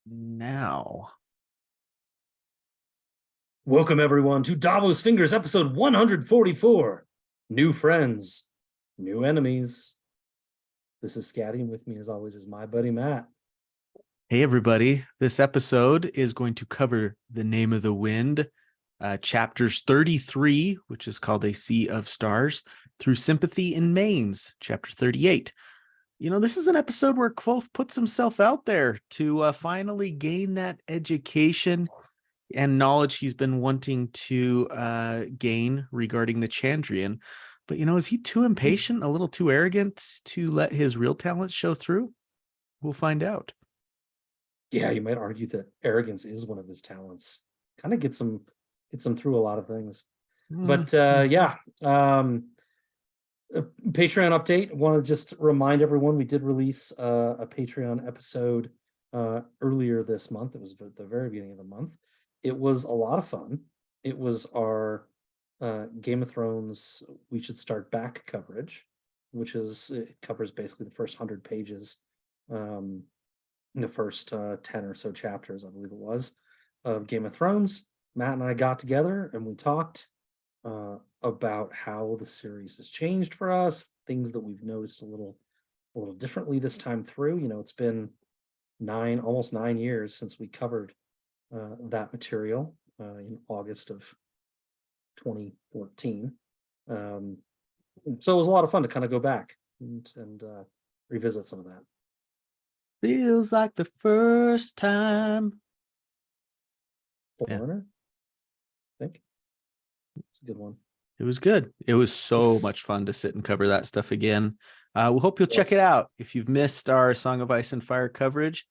now. Welcome, everyone, to Davos Fingers, episode 144. New friends, new enemies. This is Scatty, and with me, as always, is my buddy Matt. Hey, everybody. This episode is going to cover The Name of the Wind, chapters 33, which is called A Sea of Stars, through Sympathy in Mains, chapter 38. This is an episode where Kvothe puts himself out there to finally gain that education and knowledge he's been wanting to gain regarding the Chandrian. But, is he too impatient, a little too arrogant to let his real talents show through? We'll find out. Yeah, you might argue that arrogance is one of his talents. Kind of gets him through a lot of things. But a Patreon update. I want to just remind everyone we did release a Patreon episode earlier this month. It was the very beginning of the month. It was a lot of fun. It was our Game of Thrones We Should Start Back coverage, it covers basically the first 100 pages, in the first 10 or so chapters, I believe it was, of Game of Thrones. Matt and I got together and we talked about how the series has changed for us, things that we've noticed a little differently this time through. It's been almost 9 years since we covered that material in August of 2014. So it was a lot of fun to kind of go back and revisit some of that. Feels like the first time. Foreigner, I think. It's a good one. It was good. It was so much fun to sit and cover that stuff again. We hope you'll check it out. If you've missed our Song of Ice and Fire coverage,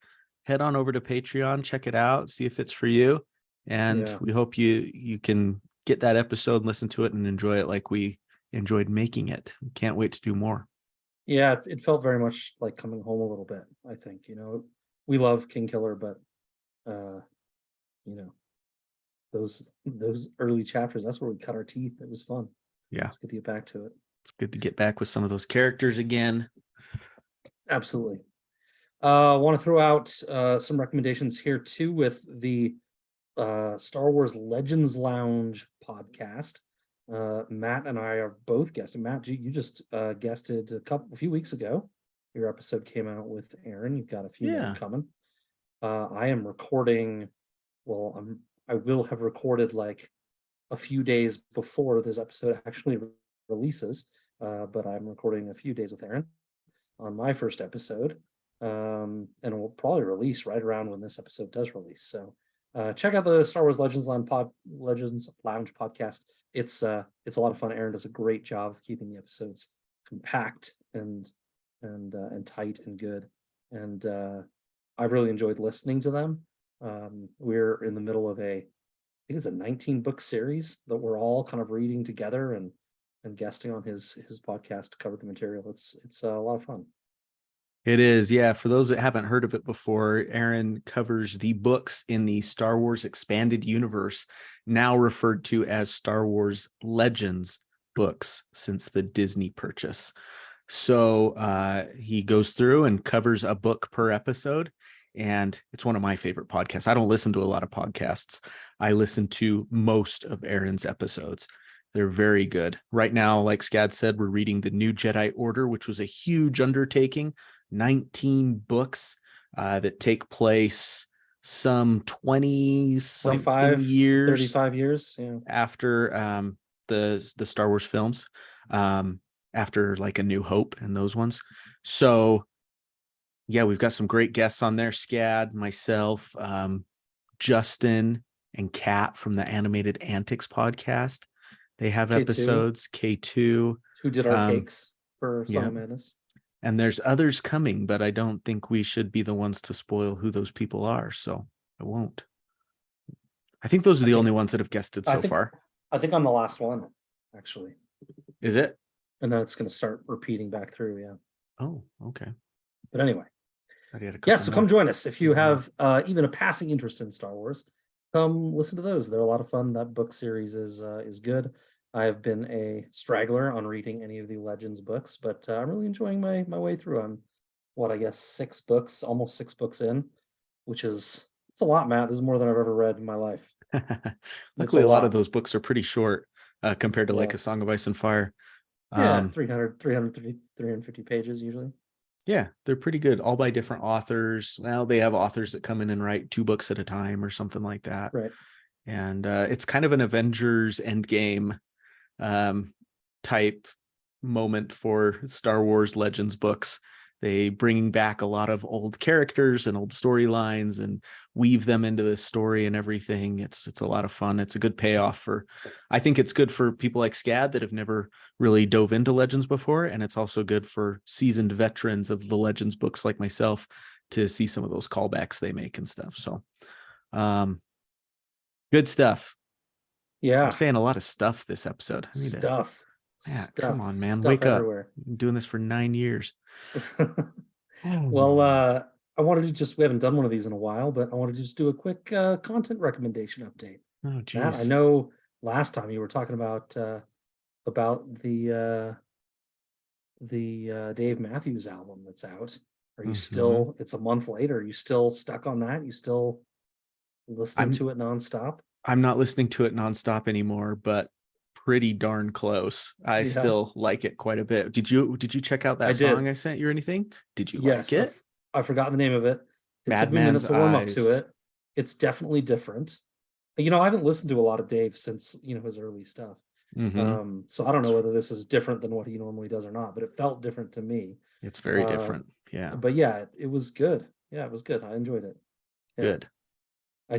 head on over to Patreon, check it out, see if it's for you. And we hope you can get that episode, listen to it, and enjoy it like we enjoyed making it. Can't wait to do more. Yeah, it felt very much like coming home a little bit, I think. We love Kingkiller, but those early chapters, that's where we cut our teeth. It was fun. Yeah. It's good to get back to it. It's good to get back with some of those characters again. Absolutely. I want to throw out some recommendations here too with the Star Wars Legends Lounge podcast. Matt and I are both guesting. Matt, you just guested a few weeks ago. Your episode came out with Aaron. You've got a few more coming. I am recording. I will have recorded like a few days before this episode actually releases, but I'm recording a few days with Aaron on my first episode, and it will probably release right around when this episode does release. So check out the Star Wars Legends Lounge podcast. It's a lot of fun. Aaron does a great job of keeping the episodes compact and tight and good, and I've really enjoyed listening to them. We're in the middle of I think it's a 19-book series that we're all kind of reading together and guesting on his podcast to cover the material. It's a lot of fun. It is, yeah. For those that haven't heard of it before, Aaron covers the books in the Star Wars Expanded Universe, now referred to as Star Wars Legends books since the Disney purchase. So he goes through and covers a book per episode, and it's one of my favorite podcasts. I don't listen to a lot of podcasts. I listen to most of Aaron's episodes. They're very good. Right now, like Scad said, we're reading The New Jedi Order, which was a huge undertaking. 19 books that take place some 25 years, 35 years after the Star Wars films, after like A New Hope and those ones. So yeah, we've got some great guests on there. Scad, myself, Justin, and Kat from the Animated Antics podcast. They have K2. episodes. K2, who did our cakes for Song of Madness. And there's others coming, but I don't think we should be the ones to spoil who those people are, so I won't. I think those are the only ones that have guested so far. I think I'm the last one, actually. Is it? And then it's going to start repeating back through, yeah. Oh, okay. But anyway. So come join us. If you have even a passing interest in Star Wars, come listen to those. They're a lot of fun. That book series is good. I have been a straggler on reading any of the Legends books, but I'm really enjoying my way through. I'm, almost 6 books in. which is, it's a lot, Matt. This is more than I've ever read in my life. Luckily, a a lot of lot. those books are pretty short compared to like Yeah. A Song of Ice and Fire. Yeah, 350 pages usually. Yeah, they're pretty good, all by different authors. Well, they have authors that come in and write 2 books at a time or something like that. Right. And it's kind of an Avengers Endgame type moment for Star Wars Legends books. They bring back a lot of old characters and old storylines and weave them into this story and everything. It's a lot of fun. It's a good payoff for, I think it's good for people like Scad that have never really dove into Legends before. And it's also good for seasoned veterans of the Legends books like myself to see some of those callbacks they make and stuff. So good stuff. Yeah. I'm saying a lot of stuff this episode. I need to, Stuff. Matt, come on, man. Stuff Wake everywhere. up. I've been doing this for 9 years. Well, I wanted to just, we haven't done one of these in a while, but I wanted to just do a quick content recommendation update. Oh, Matt, I geez. know last time you were talking about the Dave Matthews album that's out. Are you still, it's a month later, are you still stuck on that? You still listening to it nonstop? I'm not listening to it nonstop anymore, but pretty darn close. I still like it quite a bit. Did you check out that song I sent you or anything? Did you like it? I forgot the name of it. It took me a minute to warm up to it. It's definitely different. I haven't listened to a lot of Dave since his early stuff. So I don't know whether this is different than what he normally does or not, but it felt different to me. It's very different. Yeah. But yeah, it was good. Yeah, it was good. I enjoyed it. Yeah. Good. I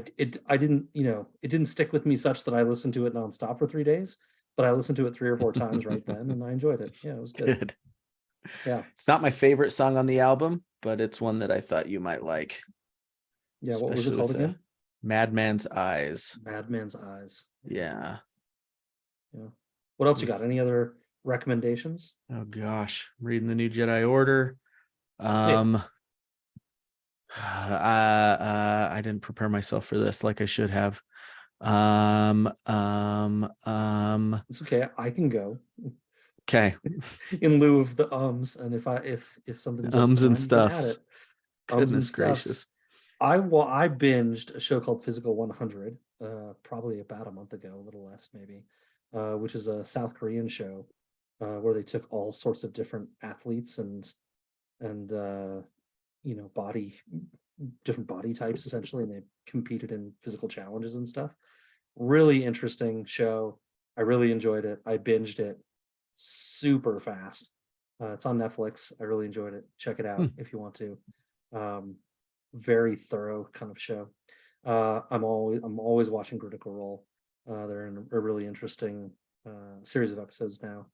didn't, it didn't stick with me such that I listened to it nonstop for 3 days, but I listened to it 3 or 4 times right then, and I enjoyed it. Yeah, it was good. Good. Yeah. It's not my favorite song on the album, but it's one that I thought you might like. Yeah, what was it called again? Madman's Eyes. Madman's Eyes. Yeah. Yeah. What else you got? Any other recommendations? Oh gosh, I'm reading the new Jedi Order. I didn't prepare myself for this like I should have. It's okay. I can go. Okay. In lieu of the and if something ums and stuff. Goodness gracious. I binged a show called Physical 100 probably about a month ago, a little less maybe, which is a South Korean show where they took all sorts of different athletes and different body types essentially, and they competed in physical challenges and stuff. Really interesting show. I really enjoyed it. I binged it super fast. It's on Netflix. I really enjoyed it. Check it out if you want to. Very thorough kind of show. I'm always watching Critical Role. They're in a really interesting series of episodes now.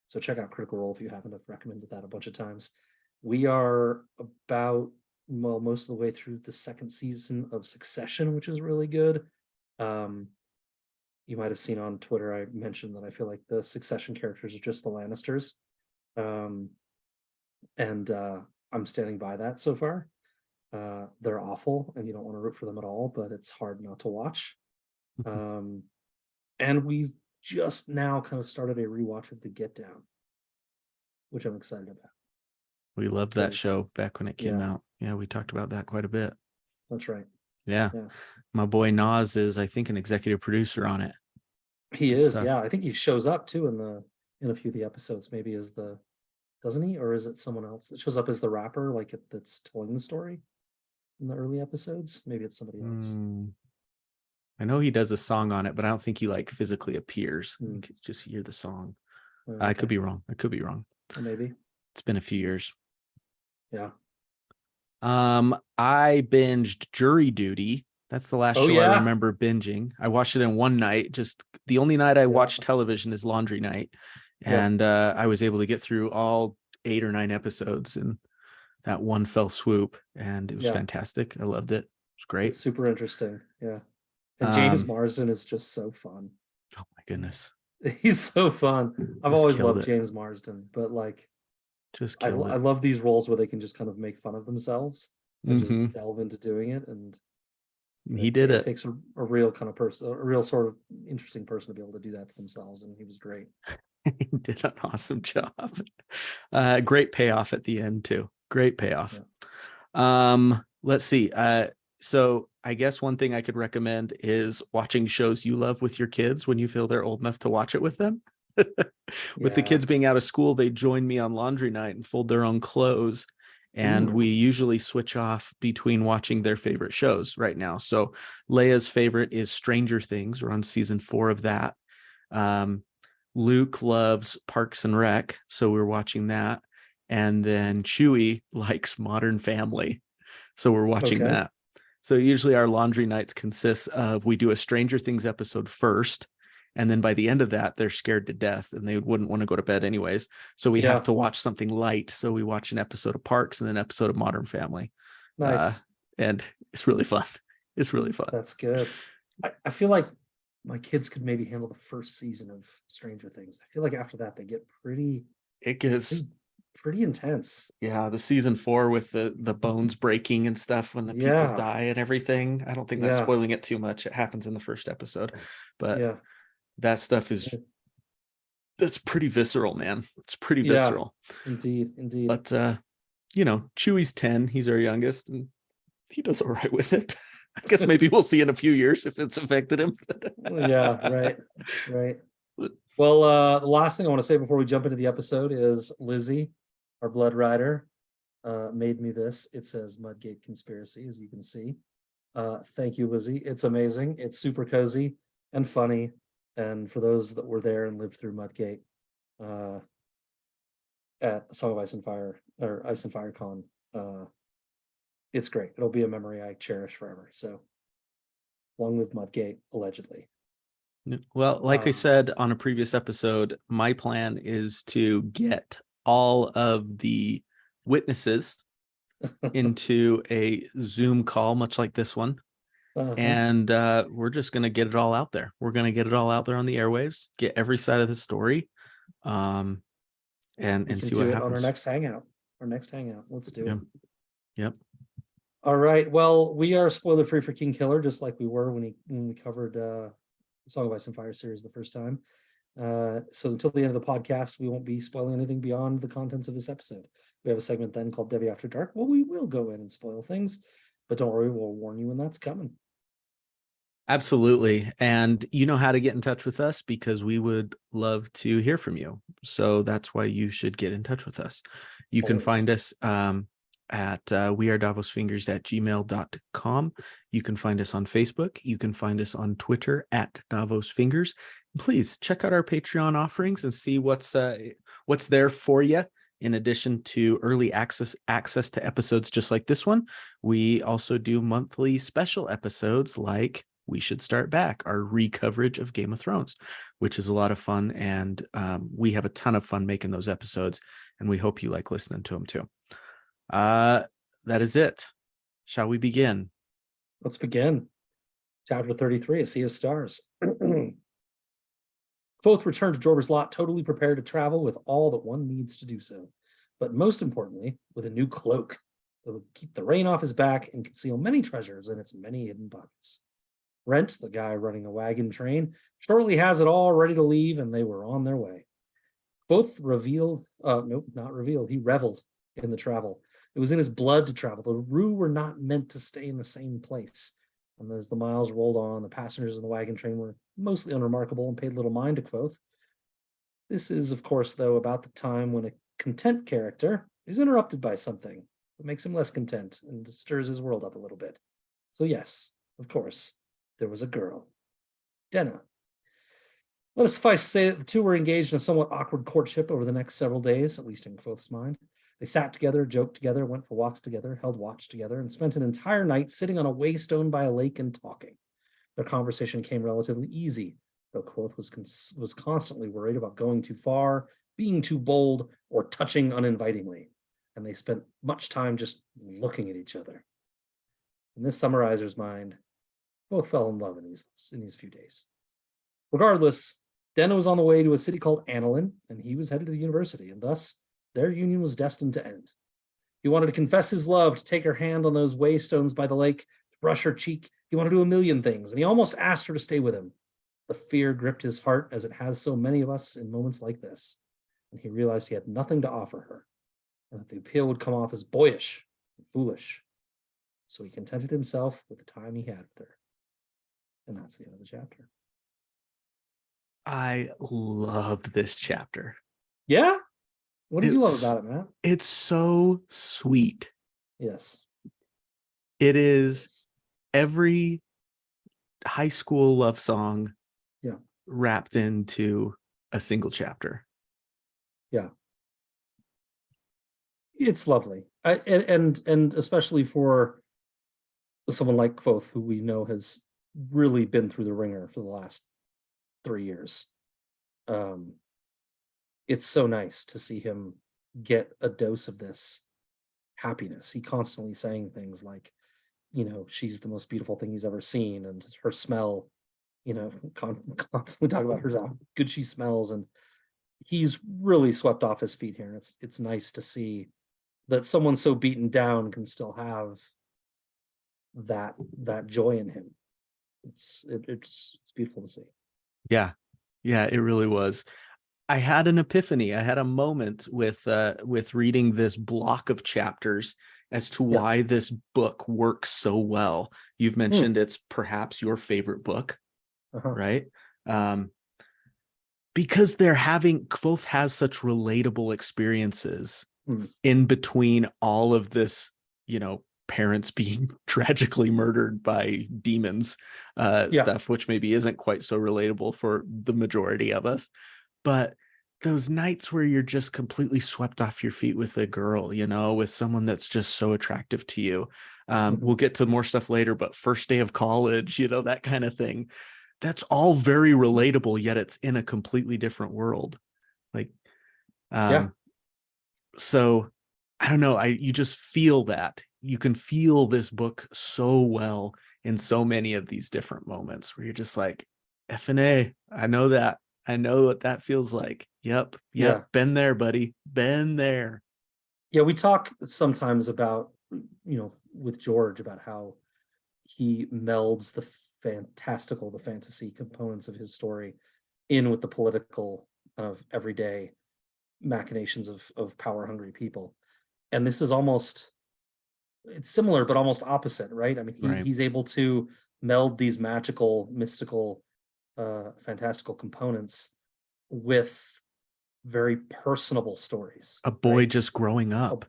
So check out Critical Role if you haven't. I've recommended that a bunch of times. We are about most of the way through the 2nd season of Succession, which is really good. You might have seen on Twitter I mentioned that I feel like the Succession characters are just the Lannisters, and I'm standing by that so far. They're awful, and you don't want to root for them at all, but it's hard not to watch. And we've just now kind of started a rewatch of The Get Down, which I'm excited about. We loved that show back when it came out. Yeah, we talked about that quite a bit. That's right. Yeah. My boy Nas is, I think, an executive producer on it. He is, yeah. I think he shows up too in a few of the episodes, maybe as doesn't he? Or is it someone else that shows up as the rapper, like that's telling the story in the early episodes? Maybe it's somebody else. I know he does a song on it, but I don't think he like physically appears. You could just hear the song. Okay. I could be wrong. Maybe. It's been a few years. Yeah. I binged Jury Duty. That's the last show I remember binging. I watched it in one night. Just the only night I watch television is laundry night. And I was able to get through all 8 or 9 episodes in that one fell swoop. And it was fantastic. I loved it. It was great. It's super interesting. Yeah. And James Marsden is just so fun. Oh my goodness. He's so fun. I've always loved James Marsden, but like I love these roles where they can just kind of make fun of themselves and just delve into doing it. And he did it. It takes a real kind of person, a real sort of interesting person to be able to do that to themselves. And he was great. He did an awesome job. Great payoff at the end too. Great payoff. Let's see. So I guess one thing I could recommend is watching shows you love with your kids when you feel they're old enough to watch it with them. With the Yeah. kids being out of school, they join me on laundry night and fold their own clothes. And Ooh, we usually switch off between watching their favorite shows right now. So Leia's favorite is Stranger Things. We're on season 4 of that. Um, Luke loves Parks and Rec, so we're watching that. And then Chewie likes Modern Family, so we're watching okay. that. So usually our laundry nights consists of we do a Stranger Things episode first, and then by the end of that, they're scared to death and they wouldn't want to go to bed anyways. So we have Yeah. to watch something light. So we watch an episode of Parks and then an episode of Modern Family. Uh, Nice. and it's really fun. It's really fun. That's good. I feel like my kids could maybe handle the first season of Stranger Things. I feel like after that they get It gets, pretty intense. yeah, the season 4 with the bones breaking and stuff when the people Yeah. die and everything. I don't think that's Yeah. spoiling it too much. It happens in the first episode, but Yeah. that stuff is that's pretty visceral, man. It's pretty Yeah. visceral. Indeed. Indeed. But Chewie's 10, he's our youngest, and he does all right with it. I guess maybe we'll see in a few years if it's affected him. Yeah. Right. Right. Well, the last thing I want to say before we jump into the episode is Lizzie, our blood rider, made me this. It says Mudgate Conspiracy, as you can see. Thank you, Lizzie. It's amazing. It's super cozy and funny. And for those that were there and lived through Mudgate at Song of Ice and Fire or Ice and Fire Con, it's great. It'll be a memory I cherish forever. So, along with Mudgate, allegedly. Well, like I Um, said on a previous episode, my plan is to get all of the witnesses into a Zoom call, much like this one. uh-huh. And we're just going to get it all out there. We're going to get it all out there on the airwaves, get every side of the story, and We can see what do it on our happens. next hangout. Let's do Yep. it. Yep. All right. Well, we are spoiler free for Kingkiller, just like we were when we covered Song of Ice and Fire series the first time. So until the end of the podcast, we won't be spoiling anything beyond the contents of this episode. We have a segment then called Devi After Dark. Well, we will go in and spoil things, but don't worry, we'll warn you when that's coming. Absolutely. And you know how to get in touch with us because we would love to hear from you. So that's why you should get in touch with us. You can Always. find us at wearedavosfingers@gmail.com. You can find us on Facebook. You can find us on Twitter at Davos Fingers. Please check out our Patreon offerings and see what's there for you. In addition to early access to episodes just like this one, we also do monthly special episodes like We Should Start Back, our recoverage of Game of Thrones, which is a lot of fun. And we have a ton of fun making those episodes, and we hope you like listening to them too. That is it. Shall we begin? Let's begin. Chapter 33, A Sea of Stars. Kvothe returned to Jorber's lot, totally prepared to travel with all that one needs to do so. But most importantly, with a new cloak that would keep the rain off his back and conceal many treasures in its many hidden pockets. Rent, the guy running a wagon train, shortly has it all ready to leave, and they were on their way. Kvothe he reveled in the travel. It was in his blood to travel. The Rue were not meant to stay in the same place. And as the miles rolled on, the passengers in the wagon train were mostly unremarkable and paid little mind to Kvothe. This is, of course, though, about the time when a content character is interrupted by something that makes him less content and stirs his world up a little bit. So yes, of course, there was a girl, Denna. Let us suffice to say that the two were engaged in a somewhat awkward courtship over the next several days, at least in Kvothe's mind. They sat together, joked together, went for walks together, held watch together, and spent an entire night sitting on a waystone by a lake and talking. Their conversation came relatively easy, though Kvothe was constantly worried about going too far, being too bold, or touching uninvitingly, and they spent much time just looking at each other. In this summarizer's mind, both fell in love in these few days. Regardless, Denna was on the way to a city called Annalyn, and he was headed to the university, and thus their union was destined to end. He wanted to confess his love, to take her hand on those waystones by the lake, to brush her cheek. He wanted to do a million things, and he almost asked her to stay with him. The fear gripped his heart, as it has so many of us in moments like this, and he realized he had nothing to offer her, and that the appeal would come off as boyish and foolish. so he contented himself with the time he had with her. And that's the end of the chapter. I loved this chapter. Yeah? What did you love It's about it, Matt? it's so sweet. Yes. It is every high school love song Yeah. wrapped into a single chapter. Yeah. It's lovely. And especially for someone like Kvothe, who we know has really been through the ringer for the last 3 years. It's so nice to see him get a dose of this happiness. He constantly saying things like, she's the most beautiful thing he's ever seen, and her smell, constantly talk about her, how good she smells, and he's really swept off his feet here. And it's nice to see that someone so beaten down can still have that joy in him. It's beautiful to see. Yeah. Yeah, it really was. I had an epiphany. I had a moment with reading this block of chapters as to Yeah. why this book works so well. You've mentioned it's perhaps your favorite book, right? Because Kvothe has such relatable experiences in between all of this, parents being tragically murdered by demons, stuff, which maybe isn't quite so relatable for the majority of us. But those nights where you're just completely swept off your feet with a girl, with someone that's just so attractive to you. We'll get to more stuff later, but first day of college, that kind of thing. That's all very relatable, yet it's in a completely different world. So I don't know. You just feel that. You can feel this book so well in so many of these different moments where you're just like, F&A, I know that. I know what that feels like. Yep. Yeah. Been there, buddy. Been there. Yeah, we talk sometimes about, with George, about how he melds the fantasy components of his story in with the political of everyday machinations of power-hungry people. And this is it's similar, but almost opposite, right? I mean, he's able to meld these magical, mystical, fantastical components with very personable stories. A boy just growing up.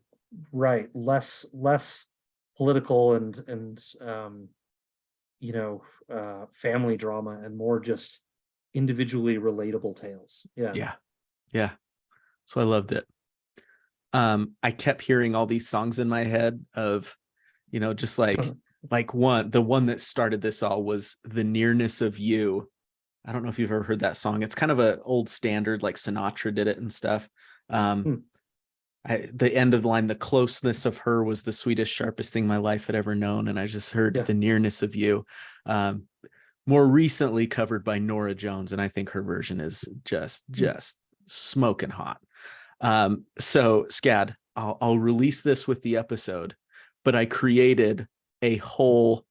Right. Less political and family drama, and more just individually relatable tales. Yeah. So I loved it. I kept hearing all these songs in my head of, just like the one that started this all was The Nearness of You. I don't know if you've ever heard that song. It's kind of an old standard, like Sinatra did it and stuff. The end of the line, the closeness of her was the sweetest, sharpest thing my life had ever known. And I just heard The Nearness of You, more recently covered by Norah Jones. And I think her version is just smoking hot. So Scad, I'll release this with the episode, but I created a whole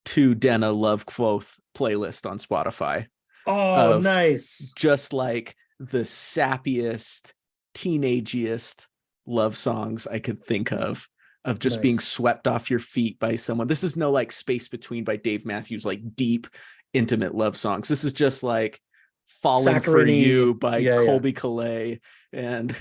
To Denna Love Kvothe playlist on Spotify. Oh, nice. Just like the sappiest, teenageiest love songs I could think of just being swept off your feet by someone. This is no like Space Between by Dave Matthews, like deep, intimate love songs. This is just like Falling for You by Colby Calais. And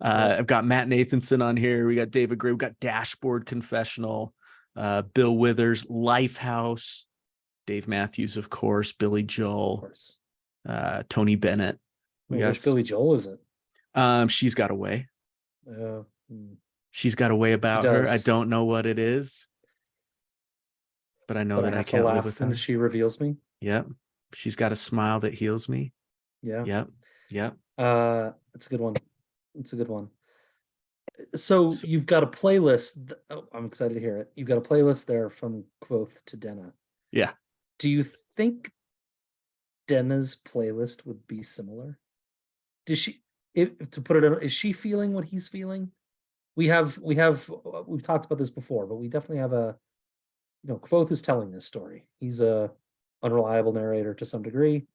I've got Matt Nathanson on here. We got David Gray. We got Dashboard Confessional, Bill Withers, Lifehouse, Dave Matthews, of course, Billy Joel, Tony Bennett. Which Billy Joel is it? She's Got a Way. She's got a way about her. I don't know what it is, but I know that I can't live with her. And she reveals me. Yep. She's got a smile that heals me. Yeah. Yep. It's a good one. So you've got a playlist. I'm excited to hear it. You've got a playlist there from Kvothe to Denna. Yeah. Do you think Denna's playlist would be similar? Does she, to put it in, is she feeling what he's feeling? We've talked about this before, but we definitely have Kvothe is telling this story. He's a unreliable narrator to some degree.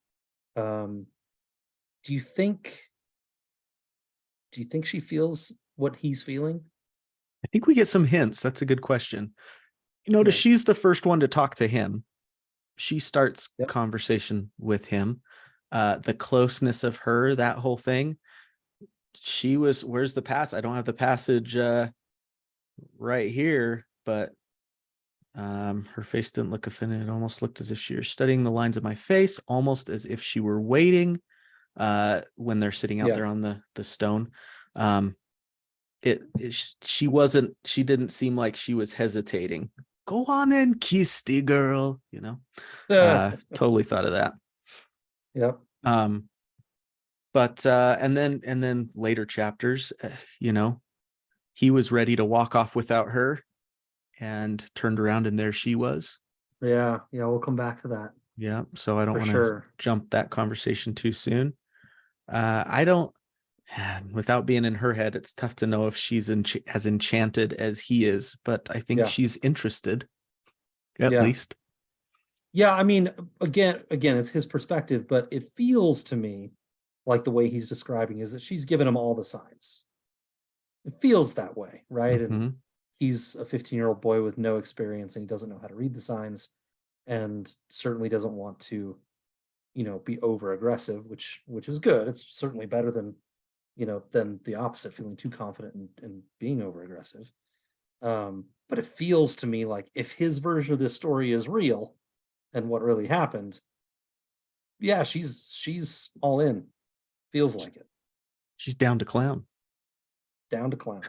Do you think she feels what he's feeling? I think we get some hints. That's a good question. You notice Yeah. she's the first one to talk to him. She starts Yep. conversation with him. The closeness of her, that whole thing. She was, where's the pass? I don't have the passage right here, but her face didn't look offended. It almost looked as if she were studying the lines of my face, almost as if she were waiting when they're sitting out Yeah. there on the stone. She didn't seem like she was hesitating. Go on and kiss the girl, totally thought of that. Yep. But and then later chapters, he was ready to walk off without her and turned around and there she was. Yeah. Yeah. We'll come back to that Yeah. So I don't for want to sure. jump that conversation too soon. I don't, without being in her head, it's tough to know if she's as enchanted as he is, but I think Yeah. she's interested, at Yeah. least. Yeah. I mean, again, it's his perspective, but it feels to me like the way he's describing is that she's given him all the signs. It feels that way, right? Mm-hmm. And he's a 15-year-old boy with no experience and he doesn't know how to read the signs and certainly doesn't want to, be over aggressive, which is good. It's certainly better than, than the opposite, feeling too confident and being over aggressive. But it feels to me like if his version of this story is real and what really happened, yeah, she's all in. Feels like it. She's down to clown. Down to clown.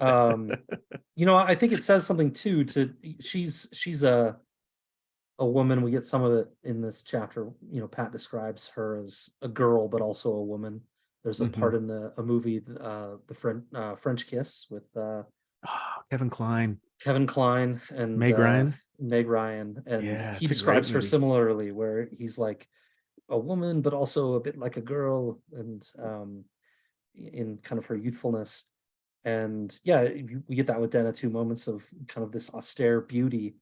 I think it says something too she's a woman. We get some of it in this chapter. Pat describes her as a girl but also a woman. There's a part in a movie, the French Kiss with Kevin Kline and Meg Ryan. Meg Ryan, and Yeah, he it's a great describes her movie. similarly, where he's like a woman but also a bit like a girl, and in kind of her youthfulness. And yeah, we get that with Denna too, moments of kind of this austere beauty,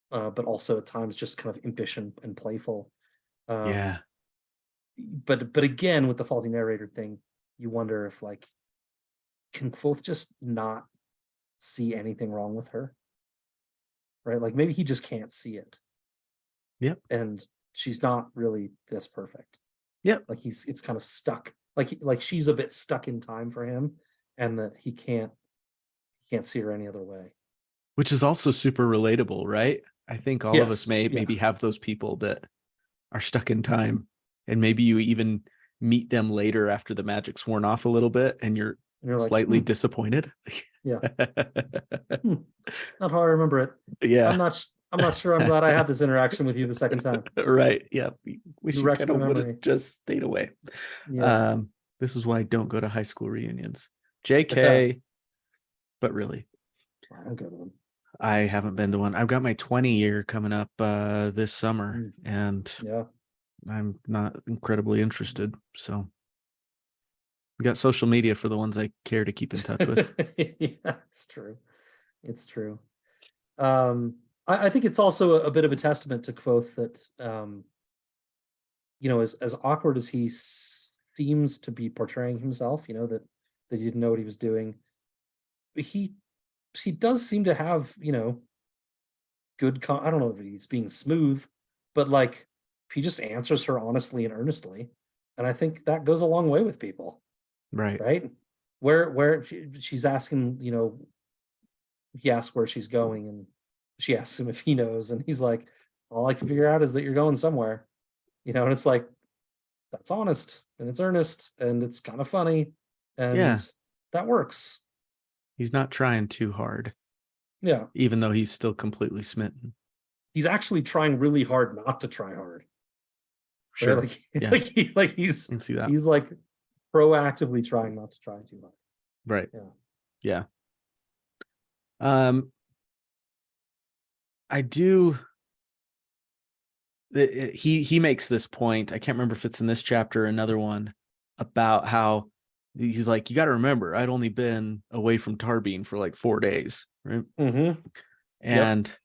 but also at times just kind of impish and playful. Um, Yeah. but again, with the faulty narrator thing, you wonder if like, can Kvothe just not see anything wrong with her? Right? Like maybe he just can't see it. Yep. And she's not really this perfect. Yep. Like it's kind of stuck. Like she's a bit stuck in time for him, and that he can't see her any other way. Which is also super relatable, right? I think all of us Yes. Yeah. maybe have those people that are stuck in time, and maybe you even meet them later after the magic's worn off a little bit and you're like, slightly disappointed. Yeah. Not how I remember it. Yeah. I'm not sure. I'm glad I had this interaction with you the second time. Right. Yeah. Wish You you wrecked kind my of would memory. have just stayed away. Yeah. This is why I don't go to high school reunions. JK, but really, I don't go to them. I haven't been to one. I've got my 20 year coming up this summer, and Yeah, I'm not incredibly interested. So we got social media for the ones I care to keep in touch with. yeah, it's true. It's true. I think it's also a bit of a testament to Kvothe that as awkward as he seems to be portraying himself, that he didn't know what he was doing, he does seem to have, good I don't know if he's being smooth, but like he just answers her honestly and earnestly. And I think that goes a long way with people. Right. Right? Where she's asking, he asks where she's going, and she asks him if he knows, and he's like, all I can figure out is that you're going somewhere. And it's like, that's honest and it's earnest and it's kind of funny, and Yeah. that works. He's not trying too hard. Yeah. Even though he's still completely smitten. He's actually trying really hard not to try hard. Sure. Right? Yeah. He's I can see that. He's like proactively trying not to try too hard. Right. Yeah. I do. He makes this point. I can't remember if it's in this chapter or another one, about how he's like, you got to remember, I'd only been away from Tarbean for like 4 days, right? Mm-hmm. And yep.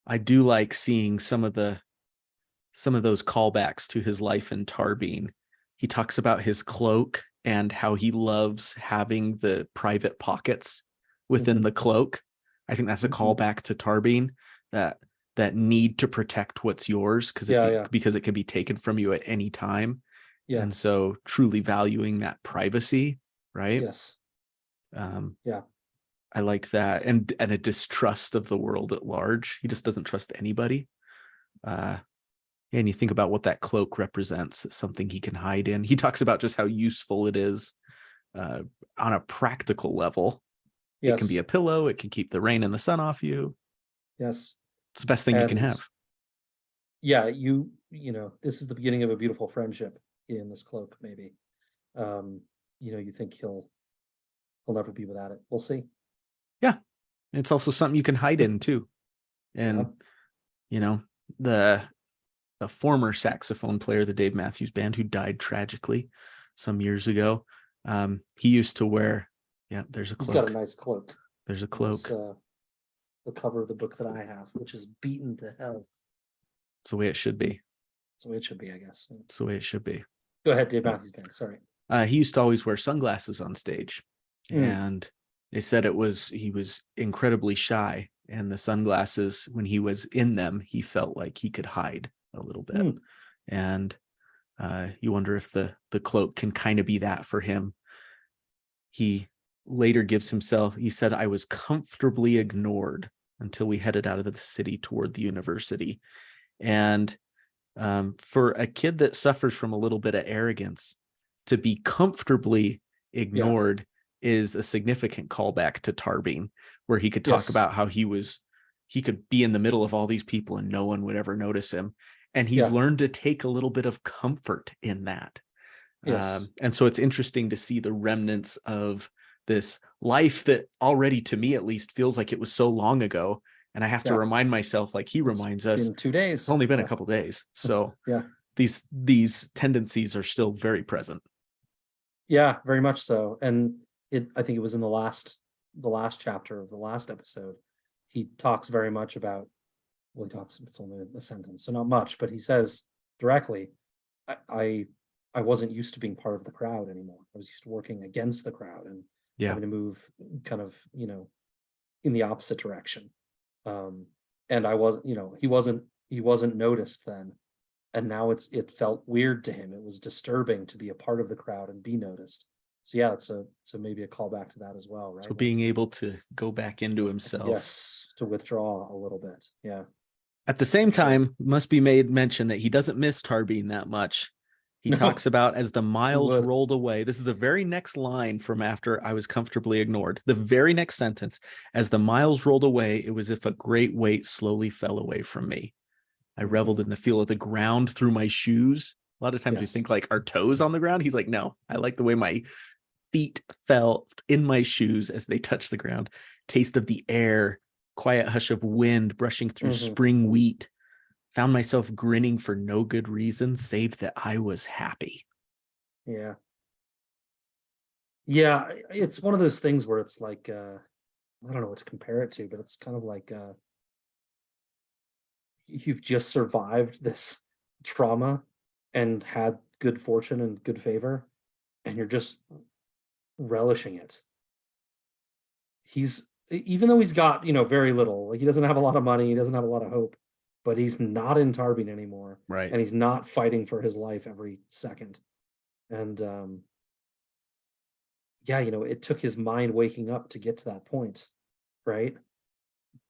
I do like seeing some of those callbacks to his life in Tarbean. He talks about his cloak and how he loves having the private pockets within the cloak. I think that's a callback to Tarbine, that need to protect what's yours because it can be taken from you at any time. Yeah. And so truly valuing that privacy, right? Yes. Yeah. I like that. And a distrust of the world at large. He just doesn't trust anybody. And you think about what that cloak represents, something he can hide in. He talks about just how useful it is on a practical level. Yes. It can be a pillow. It can keep the rain and the sun off you. Yes. It's the best thing you can have. Yeah, you know, this is the beginning of a beautiful friendship in this cloak, maybe. You know, you think he'll never be without it. We'll see. Yeah. It's also something you can hide in too. And you know, the former saxophone player, the Dave Matthews Band, who died tragically some years ago, he used to wear, there's a cloak. He's got a nice cloak. There's a cloak. The cover of the book that I have, which is beaten to hell. It's the way it should be. It's the way it should be, I guess. It's the way it should be. Go ahead, Dave Matthews Band. Sorry. He used to always wear sunglasses on stage, and they said he was incredibly shy, and the sunglasses, when he was in them, he felt like he could hide a little bit. And you wonder if the cloak can kind of be that for him. He later gives himself, he said, I was comfortably ignored until we headed out of the city toward the university. And for a kid that suffers from a little bit of arrogance, to be comfortably ignored is a significant callback to Tarbine, where he could talk about how he could be in the middle of all these people and no one would ever notice him. And he's learned to take a little bit of comfort in that. And so it's interesting to see the remnants of this life that already, to me at least, feels like it was so long ago. And I have to remind myself, like he reminds us, in 2 days. It's only been a couple days. So these tendencies are still very present. Yeah, very much so. And I think it was in the last chapter of the last episode, he talks very much about, it's only a sentence, so not much, but he says directly, I wasn't used to being part of the crowd anymore. I was used to working against the crowd and having to move kind of, in the opposite direction. And I wasn't, he wasn't noticed then. And now it felt weird to him. It was disturbing to be a part of the crowd and be noticed. So yeah, it's maybe a callback to that as well, right? So being able to go back into himself. Yes, to withdraw a little bit. Yeah. At the same time, must be made mention that he doesn't miss Tarbine that much. He talks about as the miles rolled away. This is the very next line from after I was comfortably ignored. The very next sentence, as the miles rolled away, it was as if a great weight slowly fell away from me. I reveled in the feel of the ground through my shoes. A lot of times we think like our toes on the ground. He's like, no, I like the way my feet felt in my shoes as they touched the ground. Taste of the air, quiet hush of wind brushing through spring wheat. Found myself grinning for no good reason, save that I was happy. Yeah. Yeah, it's one of those things where it's like, I don't know what to compare it to, but it's kind of like you've just survived this trauma and had good fortune and good favor, and you're just relishing it. Even though he's got, very little, like he doesn't have a lot of money, he doesn't have a lot of hope, but he's not in Tarbine anymore. Right. And he's not fighting for his life every second. And it took his mind waking up to get to that point. Right.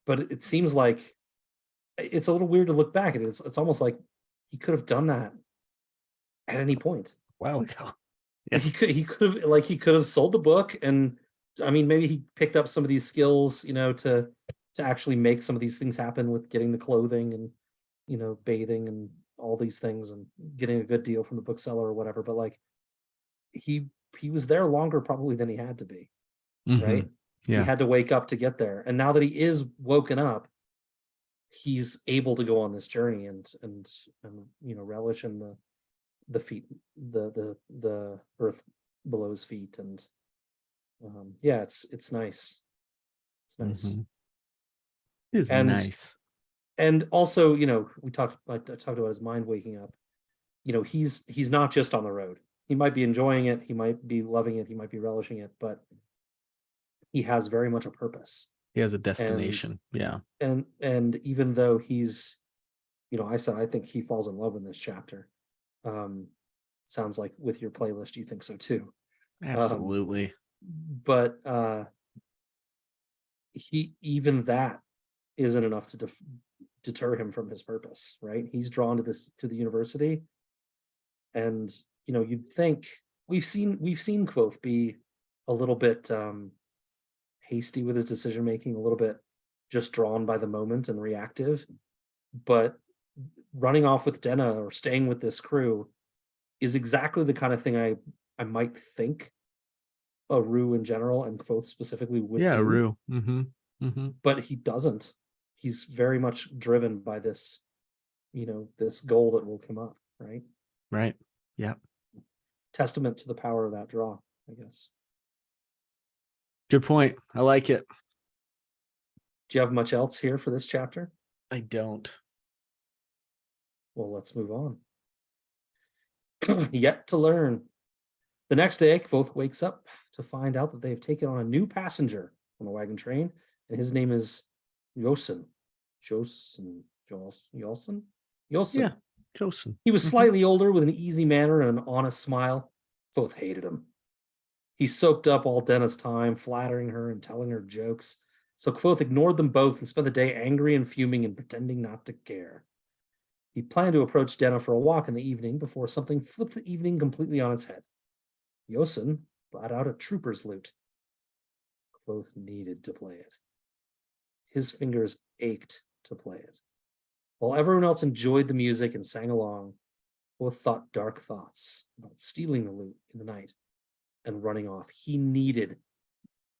But it seems like it's a little weird to look back at it. It's almost like he could have done that at any point. A while ago. Yeah. He could have sold the book, and I mean, maybe he picked up some of these skills, to actually make some of these things happen with getting the clothing and, bathing and all these things and getting a good deal from the bookseller or whatever. But like he was there longer probably than he had to be. Right. Yeah. He had to wake up to get there. And now that he is woken up, he's able to go on this journey and relish in the feet, the earth below his feet. And it's nice. It's nice. It is nice. And also, I talked about his mind waking up. He's not just on the road. He might be enjoying it, he might be loving it, he might be relishing it, but he has very much a purpose. He has a destination. Yeah. And even though he's, I said I think he falls in love in this chapter. Sounds like with your playlist you think so too. Absolutely. But even that isn't enough to deter him from his purpose, right? He's drawn to the university, and you'd think we've seen Kvothe be a little bit hasty with his decision making, a little bit just drawn by the moment and reactive, but running off with Denna or staying with this crew is exactly the kind of thing I might think a Rue in general and Kvothe specifically would do. Rue. Mm-hmm. Mm-hmm. But he doesn't. He's very much driven by this, this goal that will come up, right? Right. Yeah. Testament to the power of that draw, I guess. Good point. I like it. Do you have much else here for this chapter? I don't. Well, let's move on. Yet to learn. The next day, Kvothe wakes up to find out that they have taken on a new passenger on the wagon train, and his name is Yosin. Yosin. Yeah, Yosin. He was slightly older with an easy manner and an honest smile. Kvothe hated him. He soaked up all Denna's time, flattering her and telling her jokes. So Kvothe ignored them both and spent the day angry and fuming and pretending not to care. He planned to approach Denna for a walk in the evening before something flipped the evening completely on its head. Yosin brought out a trooper's lute. Kvothe needed to play it. His fingers ached to play it. While everyone else enjoyed the music and sang along, Kvothe thought dark thoughts about stealing the lute in the night and running off. He needed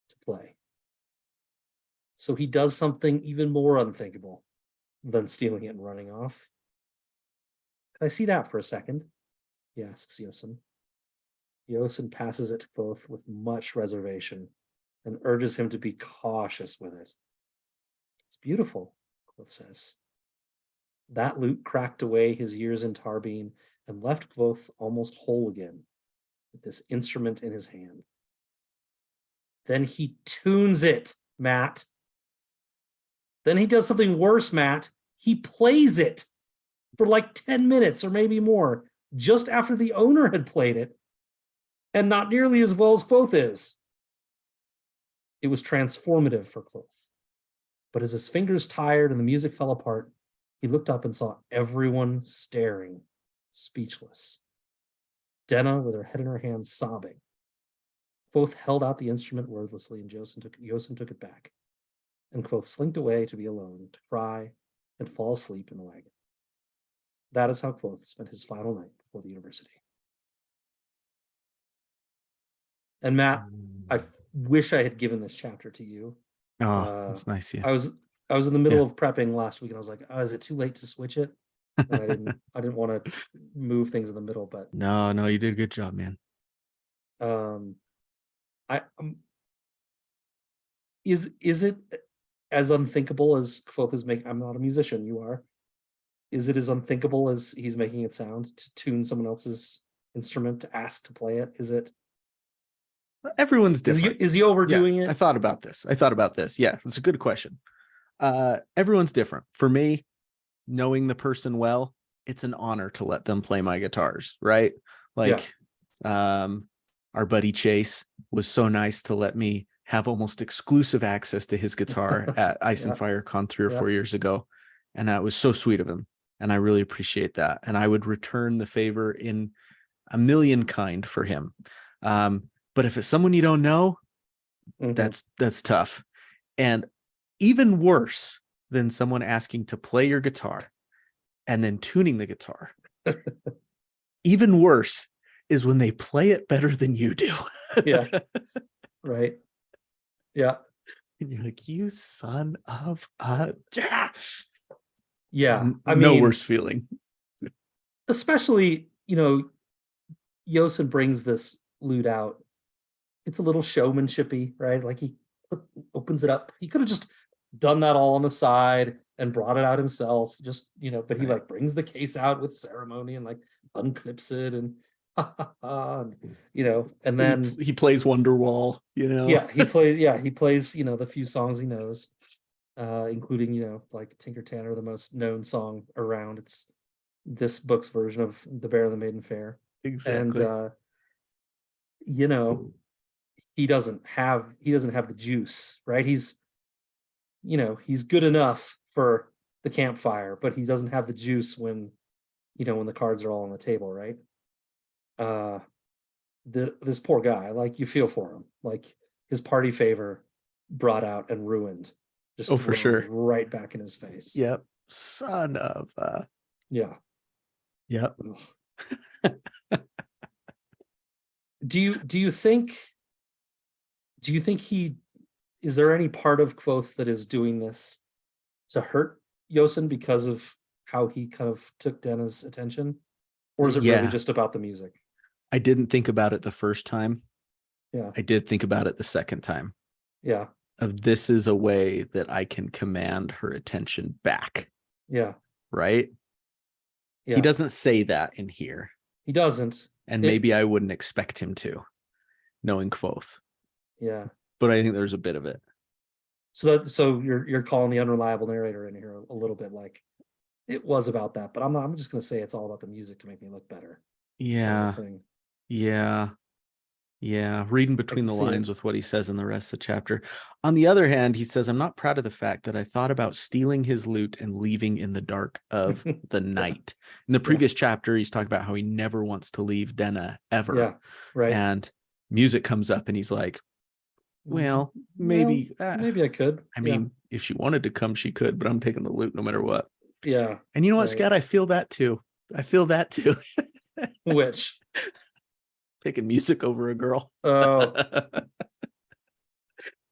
to play. So he does something even more unthinkable than stealing it and running off. Can I see that for a second? He asks Yosin. Yosin passes it to Kvothe with much reservation and urges him to be cautious with it. It's beautiful, Kvothe says. That lute cracked away his years in Tarbean and left Kvothe almost whole again, with this instrument in his hand. Then he tunes it, Matt. Then he does something worse, Matt. He plays it for like 10 minutes or maybe more, just after the owner had played it, and not nearly as well as Kvothe is. It was transformative for Kvothe. But as his fingers tired and the music fell apart, he looked up and saw everyone staring, speechless. Denna, with her head in her hands, sobbing. Kvothe held out the instrument wordlessly, and Yosin took it back. And Kvothe slinked away to be alone, to cry and fall asleep in the wagon. That is how Kvothe spent his final night before the university. And Matt, I wish I had given this chapter to you. Oh, that's nice. Yeah. I was in the middle of prepping last week, and I was like, "Oh, is it too late to switch it?" And I didn't want to move things in the middle, but no, you did a good job, man. Is it as unthinkable as Kvothe is making? I'm not a musician. You are. Is it as unthinkable as he's making it sound to tune someone else's instrument, to ask to play it? Is it? Everyone's different. Is he overdoing it? I thought about this. Yeah, that's a good question. Everyone's different. For me, knowing the person well, it's an honor to let them play my guitars, right? Like, our buddy Chase was so nice to let me have almost exclusive access to his guitar at Ice and Fire Con 3 or 4 years ago. And that was so sweet of him. And I really appreciate that. And I would return the favor in a million kind for him. But if it's someone you don't know, that's tough. And even worse than someone asking to play your guitar and then tuning the guitar, even worse is when they play it better than you do. Yeah. Right. Yeah. And you're like, you son of a... Yeah. I mean, no worse feeling. Especially, Yosin brings this lute out. It's a little showmanshipy, right? Like he opens it up. He could have just done that all on the side and brought it out himself, just, but he like brings the case out with ceremony and like unclips it. And you know, and then he plays Wonderwall, you know. he plays, you know, the few songs he knows, including, you know, like Tinker Tanner, the most known song around. It's this book's version of The Bear and the Maiden Fair. Exactly. And you know, he doesn't have the juice, right? He's, you know, he's good enough for the campfire, but he doesn't have the juice when, you know, when the cards are all on the table, right? This poor guy, like, you feel for him, like his party favor brought out and ruined, just for sure, right back in his face. Yep. Son of yeah. Yep. Do you think he, is there any part of Kvothe that is doing this to hurt Yosin because of how he kind of took Denna's attention, or is it really just about the music? I didn't think about it the first time. Yeah. I did think about it the second time. Yeah. Of this is a way that I can command her attention back. Yeah. Right? Yeah. He doesn't say that in here. He doesn't. And maybe I wouldn't expect him to, knowing Kvothe. Yeah. But I think there's a bit of it. So you're calling the unreliable narrator in here a little bit, like it was about that, but I'm just going to say it's all about the music to make me look better. Yeah. Yeah. Reading between the lines with what he says in the rest of the chapter. On the other hand, he says, I'm not proud of the fact that I thought about stealing his loot and leaving in the dark of the night. In the previous chapter, he's talking about how he never wants to leave Denna ever. Yeah. Right. And music comes up and he's like, well, maybe I could. I mean, if she wanted to come, she could, but I'm taking the loot no matter what. Yeah. And you know what, Scott? I feel that too. Which? Picking music over a girl. Oh.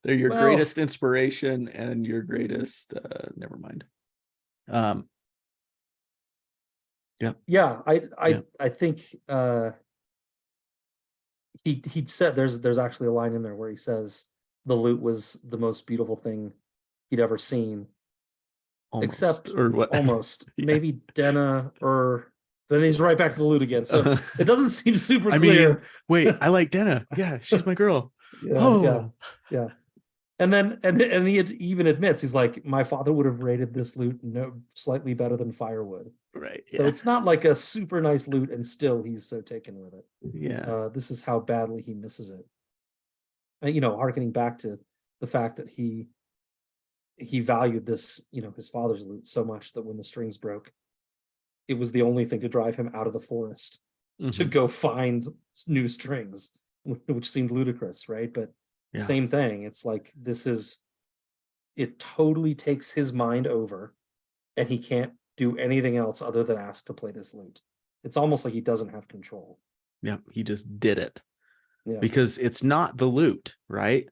They're your greatest inspiration and your greatest never mind. Yeah, I think he'd said there's actually a line in there where he says the loot was the most beautiful thing he'd ever seen. Almost, except or what? Almost. Maybe Denna, or then he's right back to the loot again. So it doesn't seem super clear. Mean, wait, I like Denna. Yeah, she's my girl. Yeah. And then he even admits, he's like, my father would have rated this loot slightly better than firewood. Right. So it's not like a super nice loot, and still he's so taken with it. Yeah. This is how badly he misses it. And, you know, harkening back to the fact that he valued this, you know, his father's loot so much that when the strings broke, it was the only thing to drive him out of the forest to go find new strings, which seemed ludicrous, right? But same thing. It's like, it totally takes his mind over, and he can't do anything else other than ask to play this lute. It's almost like he doesn't have control. Yeah, he just did it. Yeah. Because it's not the lute, right?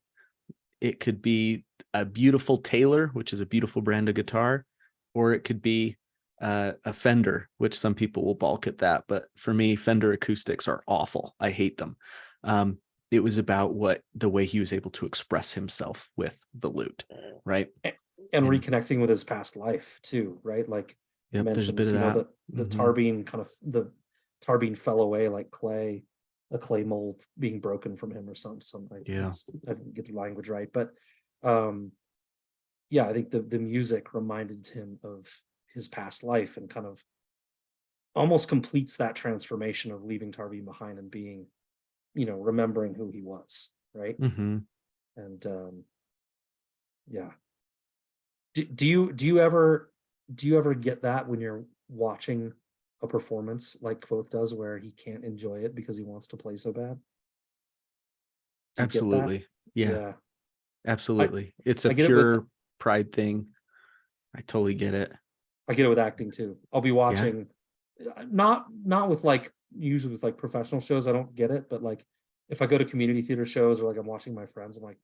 It could be a beautiful Taylor, which is a beautiful brand of guitar, or it could be a Fender, which some people will balk at that. But for me, Fender acoustics are awful. I hate them. It was about the way he was able to express himself with the lute, right? And reconnecting with his past life too, right? Like, there's a bit of that. The Tarbine the Tarbine fell away like clay, a clay mold being broken from him or something. I didn't get the language right, but I think the music reminded him of his past life, and kind of almost completes that transformation of leaving Tarbine behind and being, you know, remembering who he was, right? And do you ever get that when you're watching a performance like Kvothe does, where he can't enjoy it because he wants to play so bad? Absolutely. Yeah. Absolutely. It's a pure pride thing. I totally get it. I get it with acting too. I'll be watching, not with usually with like professional shows, I don't get it, but like if I go to community theater shows, or like I'm watching my friends, I'm like,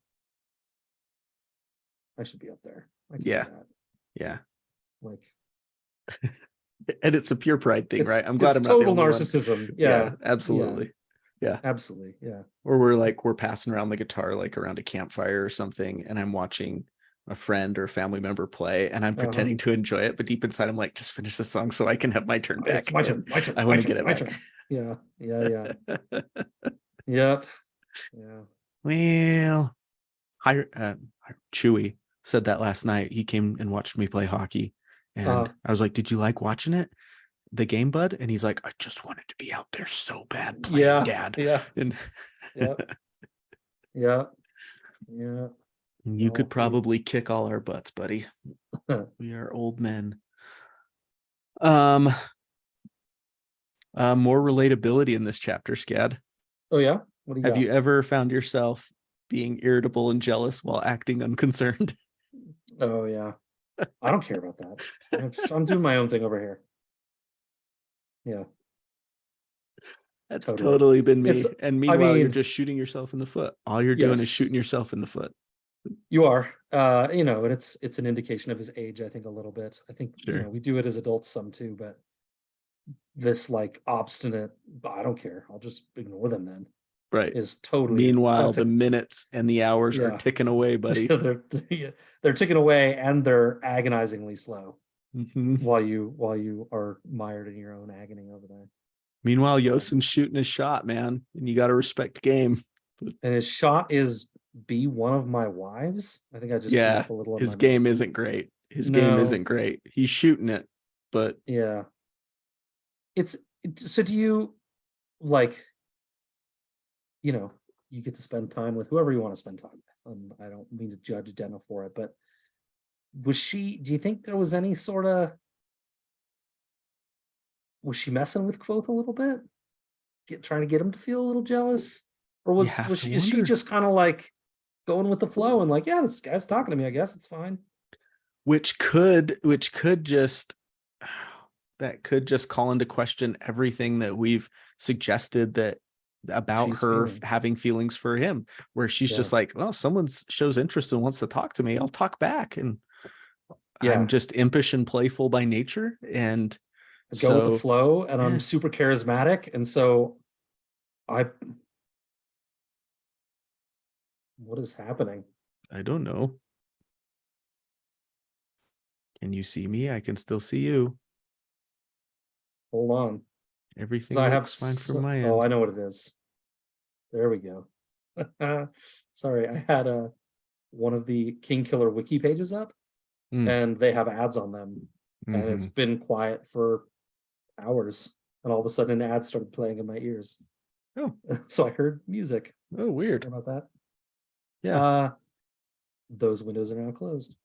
I should be up there. I can't do that. Yeah. Like, and it's a pure pride thing, right? I'm glad I'm not total narcissism. Yeah, absolutely. Yeah, absolutely. Yeah. Or we're passing around the guitar like around a campfire or something, and I'm watching a friend or family member play, and I'm pretending to enjoy it, but deep inside I'm like, just finish the song so I can have my turn back. It's my turn. I want to get it back. Yeah. Yep. Yeah. Well, Chewy said that last night. He came and watched me play hockey, and I was like, "Did you like watching it, the game, bud?" And he's like, "I just wanted to be out there so bad playing, Dad." Yeah. And Yeah. Yeah. Yeah. you Well, could probably kick all our butts, buddy. We are old men. More relatability in this chapter, Scad. oh yeah. What do you Have got? you ever found yourself being irritable and jealous while acting unconcerned? Oh yeah. I don't care about that. I'm doing my own thing over here. Yeah, That's totally. totally been It's, me. And I meanwhile, you're mean, just shooting yourself in the foot. All you're doing is yes, shooting yourself in the foot. you are. And it's an indication of his age, I think, a little bit. I think, Sure. we do it as adults some too, but this like obstinate, I don't care. I'll just ignore them then Right. is totally Meanwhile, that's the a minutes and the hours are yeah. ticking away, buddy. they're ticking away and they're agonizingly slow Mhm. while you are mired in your own agony over there. Meanwhile, Yosin's shooting his shot, man, and you got to respect game. And his shot is be one of my wives. I think I just threw Yeah, up a little in his my mouth. game isn't great. His game No, isn't great. He's shooting it, but yeah. So do you like, you get to spend time with whoever you want to spend time with. And I don't mean to judge Denna for it, but do you think there was any sort of, was she messing with Kvothe a little bit? Trying to get him to feel a little jealous? Or you have to is she wonder. just kind of like going with the flow and like, yeah, this guy's talking to me, I guess it's fine. Which could just that could just call into question everything that we've suggested that about She's her feeling. having feelings for him, where she's Yeah. just like, well, someone shows interest and wants to talk to me, I'll talk back. And I'm Yeah. just impish and playful by nature. And I go with the so, flow and I'm yeah, super charismatic. And so I what is happening? I don't know. Can you see me? I can still see you. Hold on. Because Everything I have looks fine from my oh, I end. know what it is. There we go. Sorry, I had one of the Kingkiller wiki pages up Mm. and they have ads on them. And it's Mm-hmm. been quiet for hours. And all of a sudden an ad started playing in my ears. Oh, So I heard music. oh, weird. Sorry about that. Yeah. Those windows are now closed.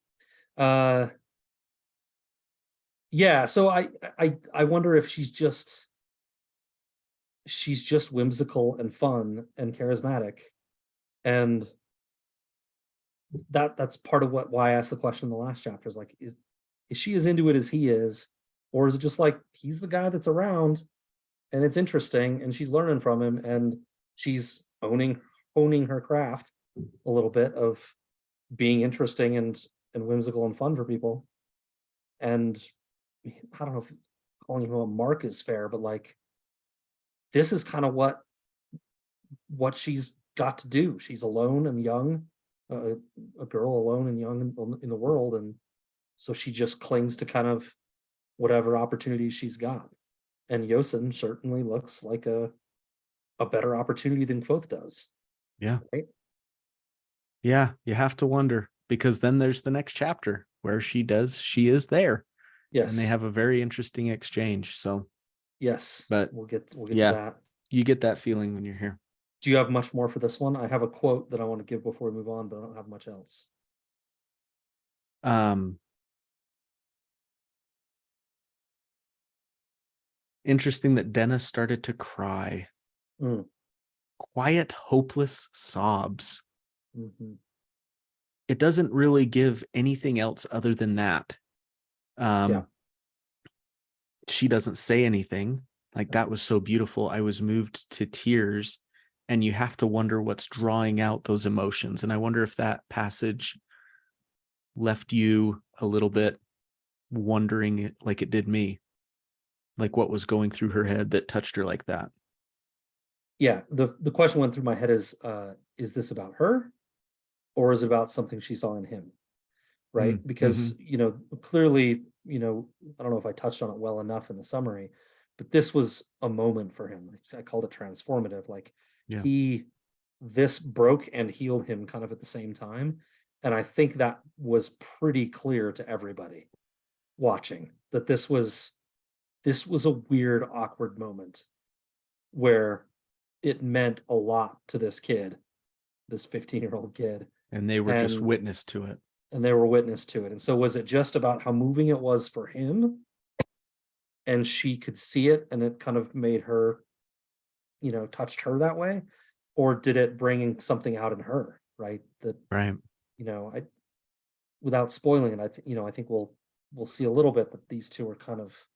Yeah, so I wonder if she's just whimsical and fun and charismatic, and that's part of why I asked the question in the last chapter is like, is she as into it as he is, or is it just like he's the guy that's around and it's interesting and she's learning from him and she's honing her craft a little bit of being interesting and whimsical and fun for people. And I don't know if calling him a mark is fair, but like this is kind of what she's got to do. She's alone and young, a girl alone and young in the world, and so she just clings to kind of whatever opportunities she's got. And Yosin certainly looks like a better opportunity than Kvothe does. Yeah. Right? Yeah. You have to wonder, because then there's the next chapter where she is there. And they Yes. have a very interesting exchange. So, Yes. but We'll get to yeah, that. you get that feeling when you're here. Do you have much more for this one? I have a quote that I want to give before we move on, but I don't have much else. Interesting that Dennis started to cry. Mm. Quiet, hopeless sobs. Mm-hmm. It doesn't really give anything else other than that. Yeah. She doesn't say anything. Like, that was so beautiful. I was moved to tears. And you have to wonder what's drawing out those emotions. And I wonder if that passage left you a little bit wondering, like it did me, like what was going through her head that touched her like that. Yeah. The question went through my head is this about her or is it about something she saw in him? Right. Mm-hmm. Because, clearly, I don't know if I touched on it well enough in the summary, but this was a moment for him. I called it transformative. Like Yeah. this broke and healed him kind of at the same time. And I think that was pretty clear to everybody watching, that this was a weird, awkward moment where it meant a lot to this kid, this 15-year-old kid. And they were just And- witness to it. And they were witness to it. And so was it just about how moving it was for him? And she could see it and it kind of made her, touched her that way? Or did it bring something out in her, right? That, Right. without spoiling it, I think we'll see a little bit that these two are kind of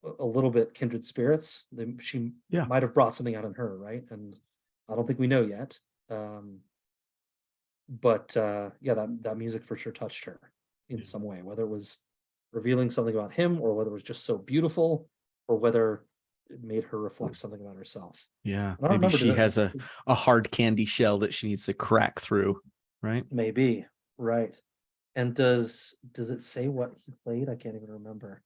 a little bit kindred spirits. She Yeah. might have brought something out in her, right? And I don't think we know yet. But that music for sure touched her in some way, whether it was revealing something about him or whether it was just so beautiful or whether it made her reflect something about herself. Yeah. I don't Maybe remember, she has a hard candy shell that she needs to crack through, right? Maybe, right. And does it say what he played? I can't even remember.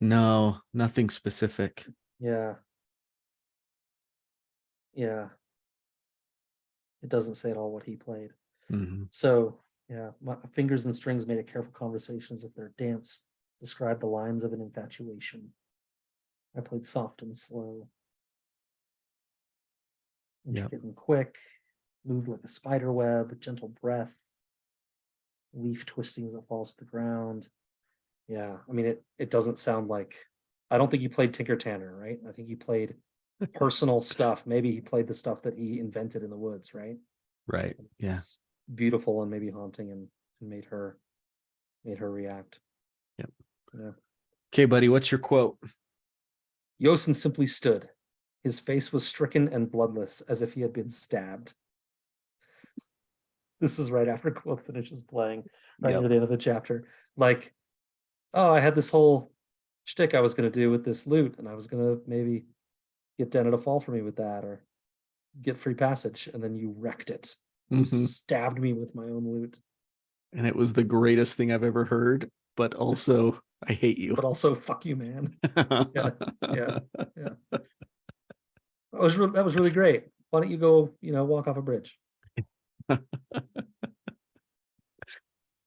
No, nothing specific. Yeah. It doesn't say at all what he played. Mhm. So, my fingers and strings made a careful conversations of their dance, described the lines of an infatuation. I played soft and slow, intricate and quick, moved like a spider web, gentle breath, leaf twisting as it falls to the ground. Yeah, I mean, it doesn't sound like, I don't think he played Tinker Tanner, right? I think he played personal stuff. Maybe he played the stuff that he invented in the woods, right? Right. Yeah. It's beautiful and maybe haunting and made her react. Yep. Yeah. Okay, buddy, what's your quote? Yosin simply stood. His face was stricken and bloodless, as if he had been stabbed. This is right after Kvothe finishes playing, right near the end of the chapter. Like, oh, I had this whole shtick I was going to do with this loot, and I was going to maybe get Denna to fall for me with that, or get free passage, and then you wrecked it. You stabbed me with my own loot. And it was the greatest thing I've ever heard, but also I hate you. But also, fuck you, man. Yeah. That was really great. Why don't you go, walk off a bridge?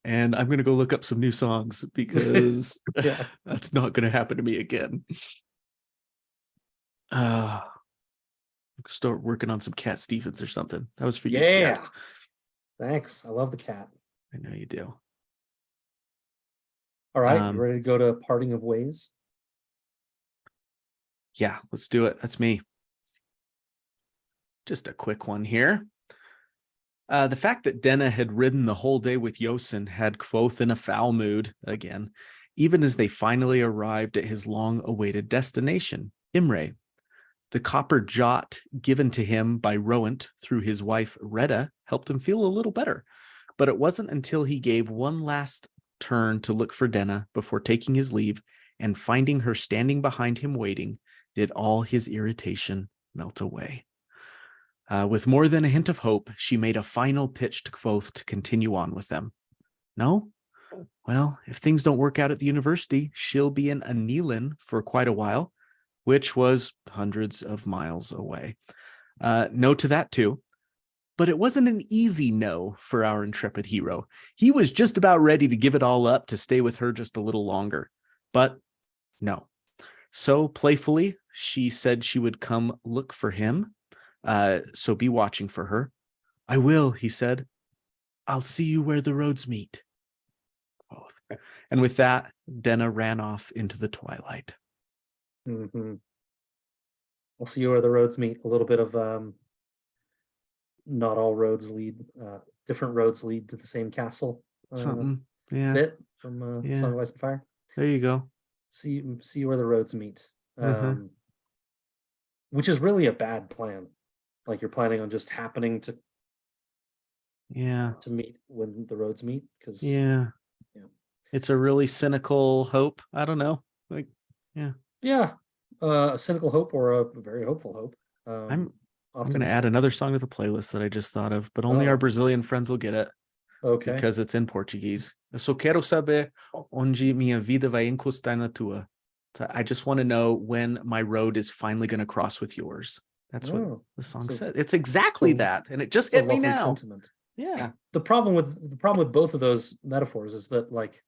And I'm going to go look up some new songs because Yeah. that's not going to happen to me again. Start working on some Cat Stevens or something. That was for you. Yeah. Scott. Thanks. I love the cat. I know you do. All right. You ready to go to Parting of Ways? Yeah, let's do it. That's me. Just a quick one here. The fact that Denna had ridden the whole day with Yosin had Kvothe in a foul mood again, even as they finally arrived at his long-awaited destination, Imre. The copper jot given to him by Rowan through his wife Retta helped him feel a little better, but it wasn't until he gave one last turn to look for Denna before taking his leave and finding her standing behind him waiting did all his irritation melt away. With more than a hint of hope, she made a final pitch to Kvothe to continue on with them. No? Well, if things don't work out at the university, she'll be in Anilin for quite a while, which was hundreds of miles away. No to that too. But it wasn't an easy no for our intrepid hero. He was just about ready to give it all up to stay with her just a little longer. But no. So playfully, she said she would come look for him. So be watching for her. I will, he said. I'll see you where the roads meet. And with that, Denna ran off into the twilight. Mm-hmm. I'll see you where the roads meet. A little bit of not all roads lead, different roads lead to the same castle. Something, yeah. Bit from Song of Ice and Fire. There you go. See where the roads meet. Which is really a bad plan. Like you're planning on just happening to meet when the roads meet, because it's a really cynical hope. I don't know, like a cynical hope or a very hopeful hope. I'm going to add another song to the playlist that I just thought of, but only our Brazilian friends will get it. Okay, because it's in Portuguese. Eu só quero saber onde minha vida vai encostar na tua. So I just want to know when my road is finally going to cross with yours. That's what the song said. It's exactly that, and it just hit me now. Sentiment. Yeah. The problem with both of those metaphors is that, like,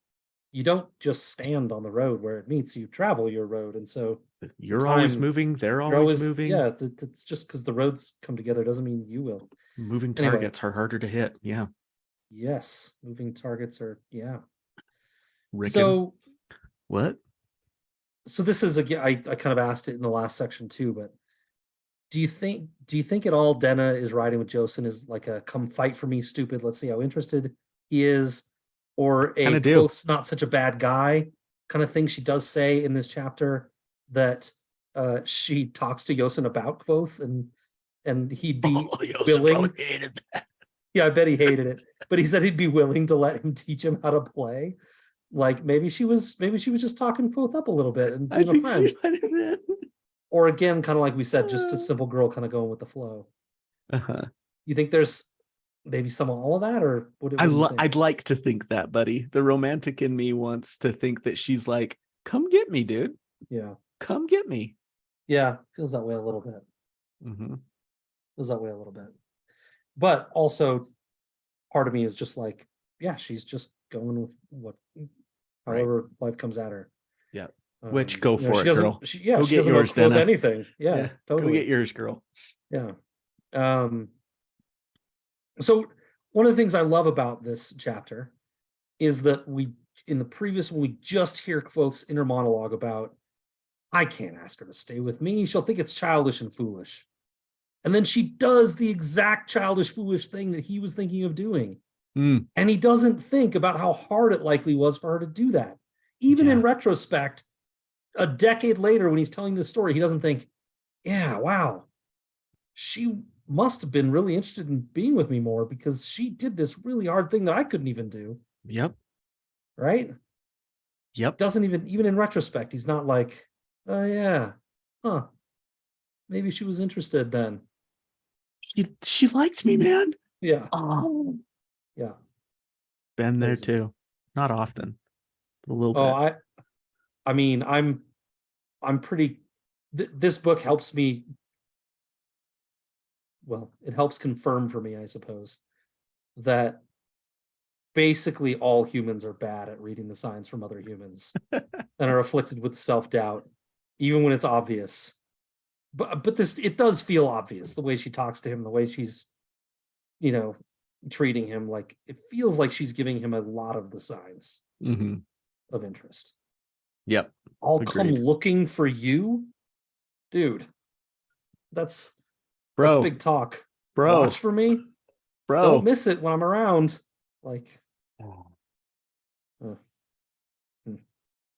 you don't just stand on the road where it meets, you travel your road. And so you're always moving, they're always moving. Yeah, it's just because the roads come together doesn't mean you will. Moving targets are harder to hit. Yeah. Yes, moving targets are, yeah. Rickon. So what? So this is, again, I kind of asked it in the last section too, but do you think at all Denna is riding with Joseph is like a come fight for me, stupid, let's see how interested he is, or a Kvothe's not such a bad guy kind of thing? She does say in this chapter that she talks to Yosin about Kvothe, and he'd be willing. Hated that. Yeah, I bet he hated it, but he said he'd be willing to let him teach him how to play. Like maybe she was just talking Kvothe up a little bit and being a friend. Or again, kind of like we said, just a simple girl kind of going with the flow. You think there's maybe some of all of that, or what? I'd like to think that, buddy. The romantic in me wants to think that she's like, "Come get me, dude. Yeah, come get me." Yeah, feels that way a little bit. Feels that way a little bit. But also, part of me is just like, yeah, she's just going with however life comes at her. Yeah. Which go for it, girl. She doesn't yours, know anything. Yeah, totally. Go get yours, girl. Yeah. So one of the things I love about this chapter is that in the previous one, we just hear Kvothe's inner monologue about, I can't ask her to stay with me. She'll think it's childish and foolish. And then she does the exact childish, foolish thing that he was thinking of doing. And he doesn't think about how hard it likely was for her to do that. Even in retrospect, a decade later, when he's telling this story, he doesn't think, yeah, wow, she must have been really interested in being with me more because she did this really hard thing that I couldn't even do. Yep. Right? Yep. Doesn't even in retrospect, he's not like, oh yeah, maybe she was interested then. She liked me, man. Yeah. Oh. Yeah. Been there too. Not often. But a little bit. I mean, I'm pretty. This book helps me. Well, it helps confirm for me, I suppose, that basically all humans are bad at reading the signs from other humans and are afflicted with self-doubt, even when it's obvious. But it does feel obvious, the way she talks to him, the way she's, treating him. Like, it feels like she's giving him a lot of the signs of interest. Yep. I'll come looking for you, dude. That's big talk. Watch for me, Don't miss it when I'm around. Like, all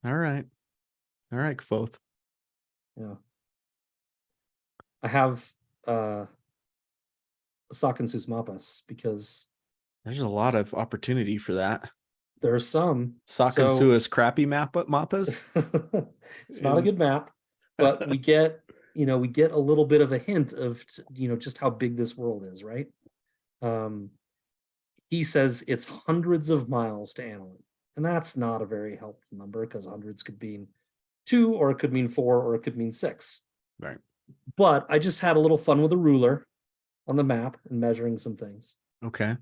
right, Kvothe. Yeah, I have Sakin sus mapas because there's a lot of opportunity for that. There's some Sakin sus crappy mapas. It's not a good map, but we get a little bit of a hint of just how big this world is, right? He says it's hundreds of miles to Annalyn, and that's not a very helpful number because hundreds could mean 2, or it could mean 4, or it could mean 6. Right. But I just had a little fun with a ruler on the map and measuring some things. Okay.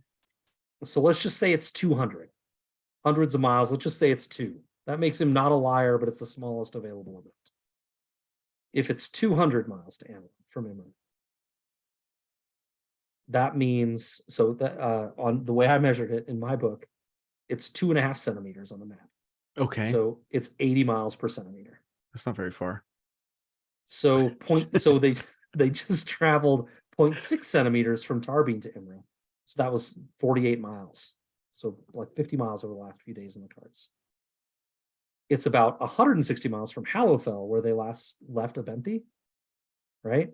So let's just say it's 200. Hundreds of miles. Let's just say it's 2. That makes him not a liar, but it's the smallest available amount. If it's 200 miles to Annalyn from Imre, that means, so that on the way I measured it in my book, it's 2.5 centimeters on the map. Okay. So it's 80 miles per centimeter. That's not very far. So they just traveled 0.6 centimeters from Tarbine to Imre. So that was 48 miles. So like 50 miles over the last few days in the carts. It's about 160 miles from Hallowfell, where they last left Abenthy, right?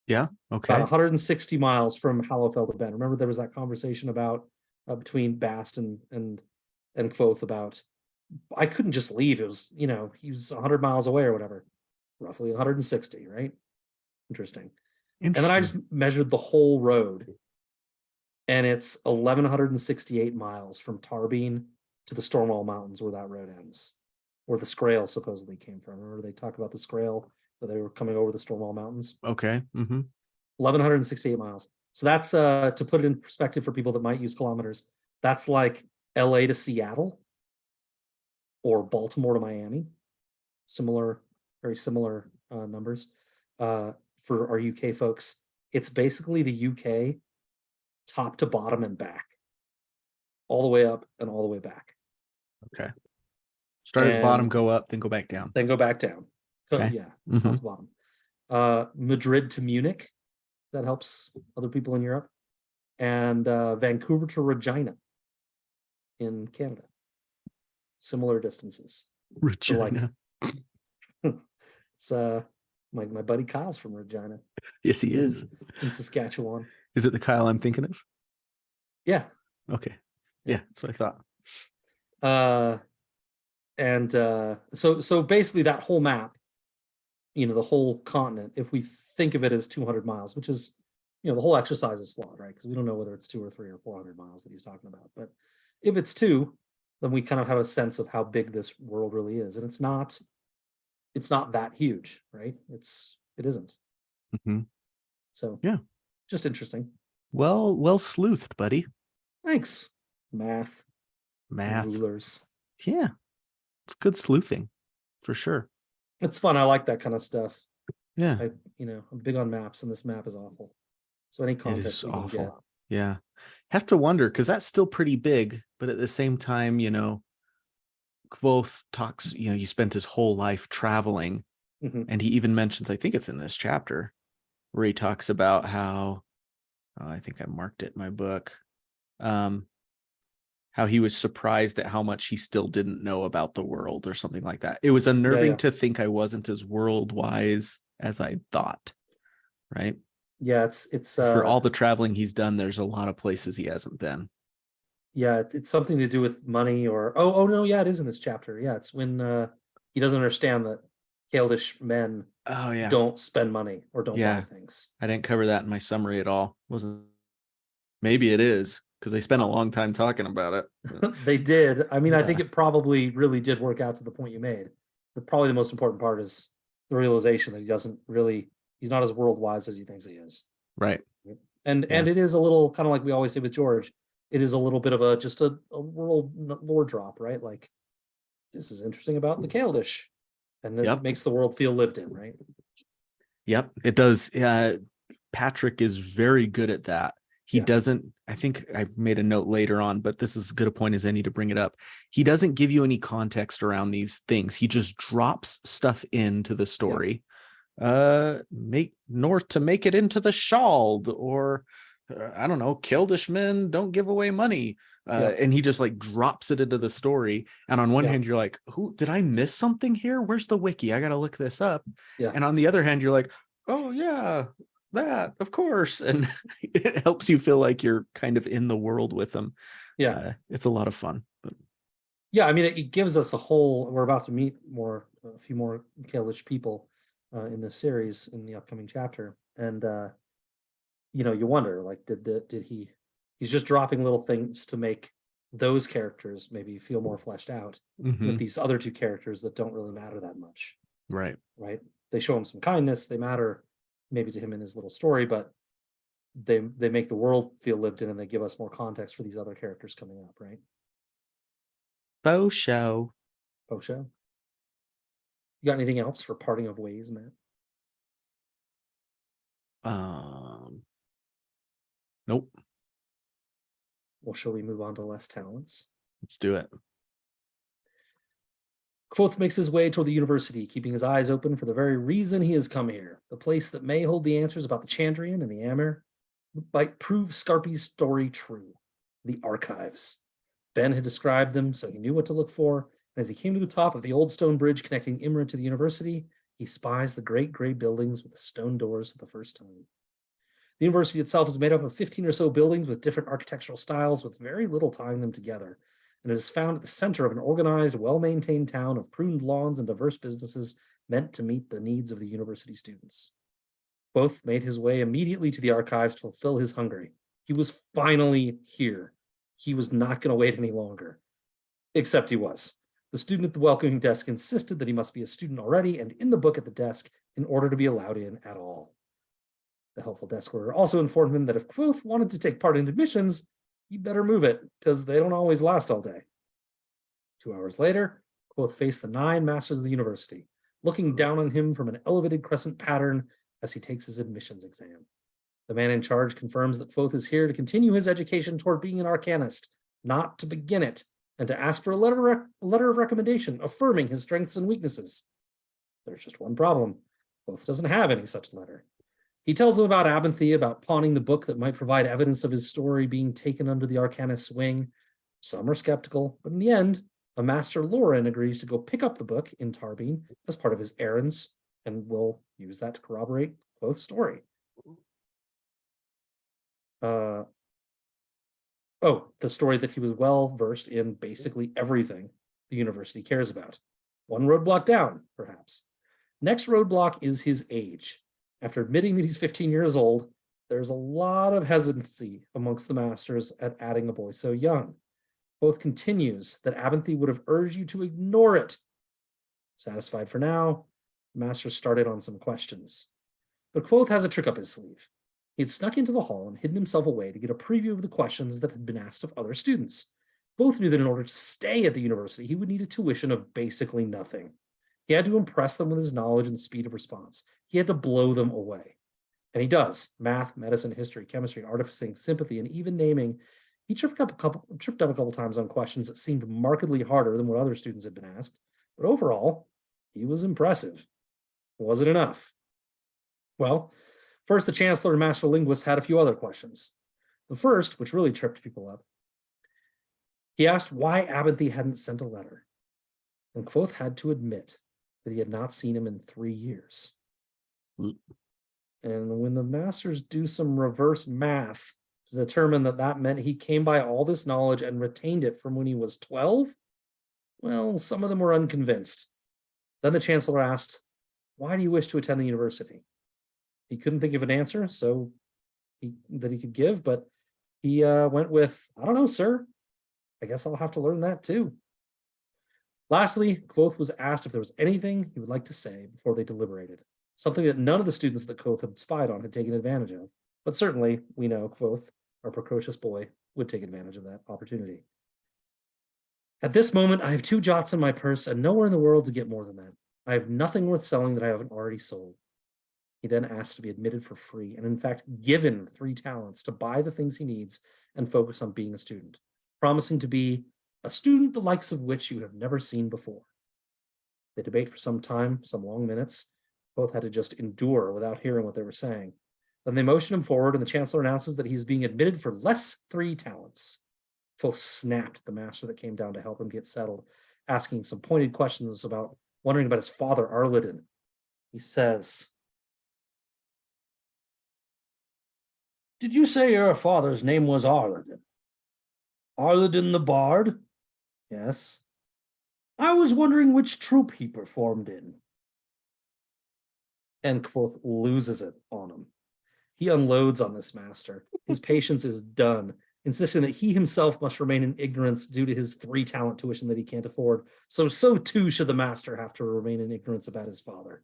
Yeah. Okay. About 160 miles from Hallowfell to Ben. Remember, there was that conversation about between Bast and Kvothe about, I couldn't just leave. It was, he was 100 miles away or whatever, roughly 160, right? Interesting. And then I just measured the whole road, and it's 1,168 miles from Tarbine to the Stormwall Mountains, where that road ends. where the Scrael supposedly came from. Remember they talk about the Scrael, that they were coming over the Stormwall Mountains. Okay. 1,168 miles. So that's to put it in perspective for people that might use kilometers, that's like LA to Seattle or Baltimore to Miami. Similar, very similar numbers. For our UK folks, it's basically the UK top to bottom and back, all the way up and all the way back. Okay. Start at the bottom, And go up, then go back down. then go back down. So, Okay. yeah, Mhm. top to bottom. Madrid to Munich, that helps other people in Europe, and Vancouver to Regina in Canada. Similar distances. So, like, Regina. it's my buddy Kyle's from Regina Yes, he is. in Saskatchewan. Is it the Kyle I'm thinking of? Yeah. Okay. Yeah, that's what I thought. So basically that whole map, the whole continent, if we think of it as 200 miles, which is, the whole exercise is flawed, right? Because we don't know whether it's 2 or 3 or 400 miles that he's talking about. But if it's 2, then we kind of have a sense of how big this world really is. And it's not that huge, right? It isn't. Mm-hmm. So yeah, just interesting. Well sleuthed, buddy. Thanks. Math. Rulers. Yeah. It's good sleuthing for sure. It's fun. I like that kind of stuff. Yeah. I'm big on maps, and this map is awful. So any context we can get. Yeah. Have to wonder, because that's still pretty big, but at the same time, Kvothe talks, he spent his whole life traveling. Mm-hmm. And he even mentions, I think it's in this chapter, where he talks about how, I think I marked it in my book, how he was surprised at how much he still didn't know about the world or something like that. It was unnerving to think I wasn't as world wise as I thought. Right. Yeah. It's for all the traveling he's done, there's a lot of places he hasn't been. Yeah. It's something to do with money or, oh no. Yeah, it is in this chapter. Yeah. It's when he doesn't understand that Kael'dish men don't spend money or don't buy things. I didn't cover that in my summary at all. Maybe it is, because they spent a long time talking about it. They did. I mean, I think it probably really did work out to the point you made. Probably the most important part is the realization that he's not as world wise as he thinks he is. Right. And it is a little kind of like we always say with George, it is a little bit of just a world lore drop, right? Like, this is interesting about the Kael'dish, and it makes the world feel lived in, right? Yep, it does. Patrick is very good at that. He doesn't, I think I made a note later on, but this is as good a point as any to bring it up. He doesn't give you any context around these things. He just drops stuff into the story. Make north to make it into the Shald, or I don't know, Kael'dish men don't give away money. And he just like drops it into the story. And on one hand, you're like, who did I miss something here? Where's the wiki? I got to look this up. Yeah. And on the other hand, you're like, oh yeah, that of course. And it helps you feel like you're kind of in the world with them. Yeah. It's a lot of fun. But yeah, I mean, it gives us we're about to meet a few more Kael'dish people in this series in the upcoming chapter. And, you wonder, like, he's just dropping little things to make those characters maybe feel more fleshed out with these other two characters that don't really matter that much. Right. Right. They show him some kindness. They matter maybe to him in his little story, but they make the world feel lived in, and they give us more context for these other characters coming up. Right. Faux show. You got anything else for parting of ways, Matt? Nope. Well, shall we move on to less talents? Let's do it. Kvothe makes his way toward the university, keeping his eyes open for the very reason he has come here, the place that may hold the answers about the Chandrian and the Amir, might prove Scarpy's story true. The archives. Ben had described them, so he knew what to look for, and as he came to the top of the old stone bridge connecting Imre to the university, he spies the great gray buildings with the stone doors for the first time. The university itself is made up of 15 or so buildings with different architectural styles, with very little tying them together, and it is found at the center of an organized, well-maintained town of pruned lawns and diverse businesses meant to meet the needs of the university students. Kvothe made his way immediately to the archives to fulfill his hunger. He was finally here. He was not going to wait any longer, except he was. The student at the welcoming desk insisted that he must be a student already and in the book at the desk in order to be allowed in at all. The helpful desk worker also informed him that if Kvothe wanted to take part in admissions, he better move it, because they don't always last all day. 2 hours later, Kvothe faced the 9 masters of the university, looking down on him from an elevated crescent pattern as he takes his admissions exam. The man in charge confirms that Kvothe is here to continue his education toward being an arcanist, not to begin it, and to ask for a letter of recommendation affirming his strengths and weaknesses. There's just one problem. Kvothe doesn't have any such letter. He tells them about Abinthy, about pawning the book that might provide evidence of his story being taken under the arcanist's wing. Some are skeptical, but in the end, a master Lauren agrees to go pick up the book in Tarbine as part of his errands, and will use that to corroborate Kvothe's story. The story that he was well versed in basically everything the university cares about. One roadblock down, perhaps. Next roadblock is his age. After admitting that he's 15 years old, there's a lot of hesitancy amongst the masters at adding a boy so young. Kvothe continues that Abinthy would have urged you to ignore it. Satisfied for now, the masters started on some questions. But Kvothe has a trick up his sleeve. He had snuck into the hall and hidden himself away to get a preview of the questions that had been asked of other students. Both knew that in order to stay at the university, he would need a tuition of basically nothing. He had to impress them with his knowledge and speed of response. He had to blow them away. And he does. Math, medicine, history, chemistry, artificing, sympathy, and even naming. He tripped up a couple times on questions that seemed markedly harder than what other students had been asked. But overall, he was impressive. Was it enough? Well, first, the Chancellor and Master Linguist had a few other questions. The first, which really tripped people up, he asked why Abinthy hadn't sent a letter. And Kvothe had to admit that he had not seen him in 3 years. And when the masters do some reverse math to determine that that meant he came by all this knowledge and retained it from when he was 12, well, some of them were unconvinced. Then the Chancellor asked, "Why do you wish to attend the university?" He couldn't think of an answer that he could give, but he went with, "I don't know, sir. I guess I'll have to learn that too." Lastly, Kvothe was asked if there was anything he would like to say before they deliberated, something that none of the students that Kvothe had spied on had taken advantage of. But certainly, we know Kvothe, our precocious boy, would take advantage of that opportunity. "At this moment, I have 2 jots in my purse and nowhere in the world to get more than that. I have nothing worth selling that I haven't already sold." He then asked to be admitted for free and, in fact, given 3 talents to buy the things he needs and focus on being a student, promising to be a student the likes of which you have never seen before. They debate for some time, some long minutes. Both had to just endure without hearing what they were saying. Then they motion him forward, and the Chancellor announces that he is being admitted for less 3 talents. Kvothe snapped at the master that came down to help him get settled, asking some pointed questions wondering about his father, Arliden. He says, "Did you say your father's name was Arliden?" "Arliden the Bard?" "Yes." "I was wondering which troop he performed in." And Kvothe loses it on him. He unloads on this master. His patience is done, insisting that he himself must remain in ignorance due to his 3 talent tuition that he can't afford. So too should the master have to remain in ignorance about his father.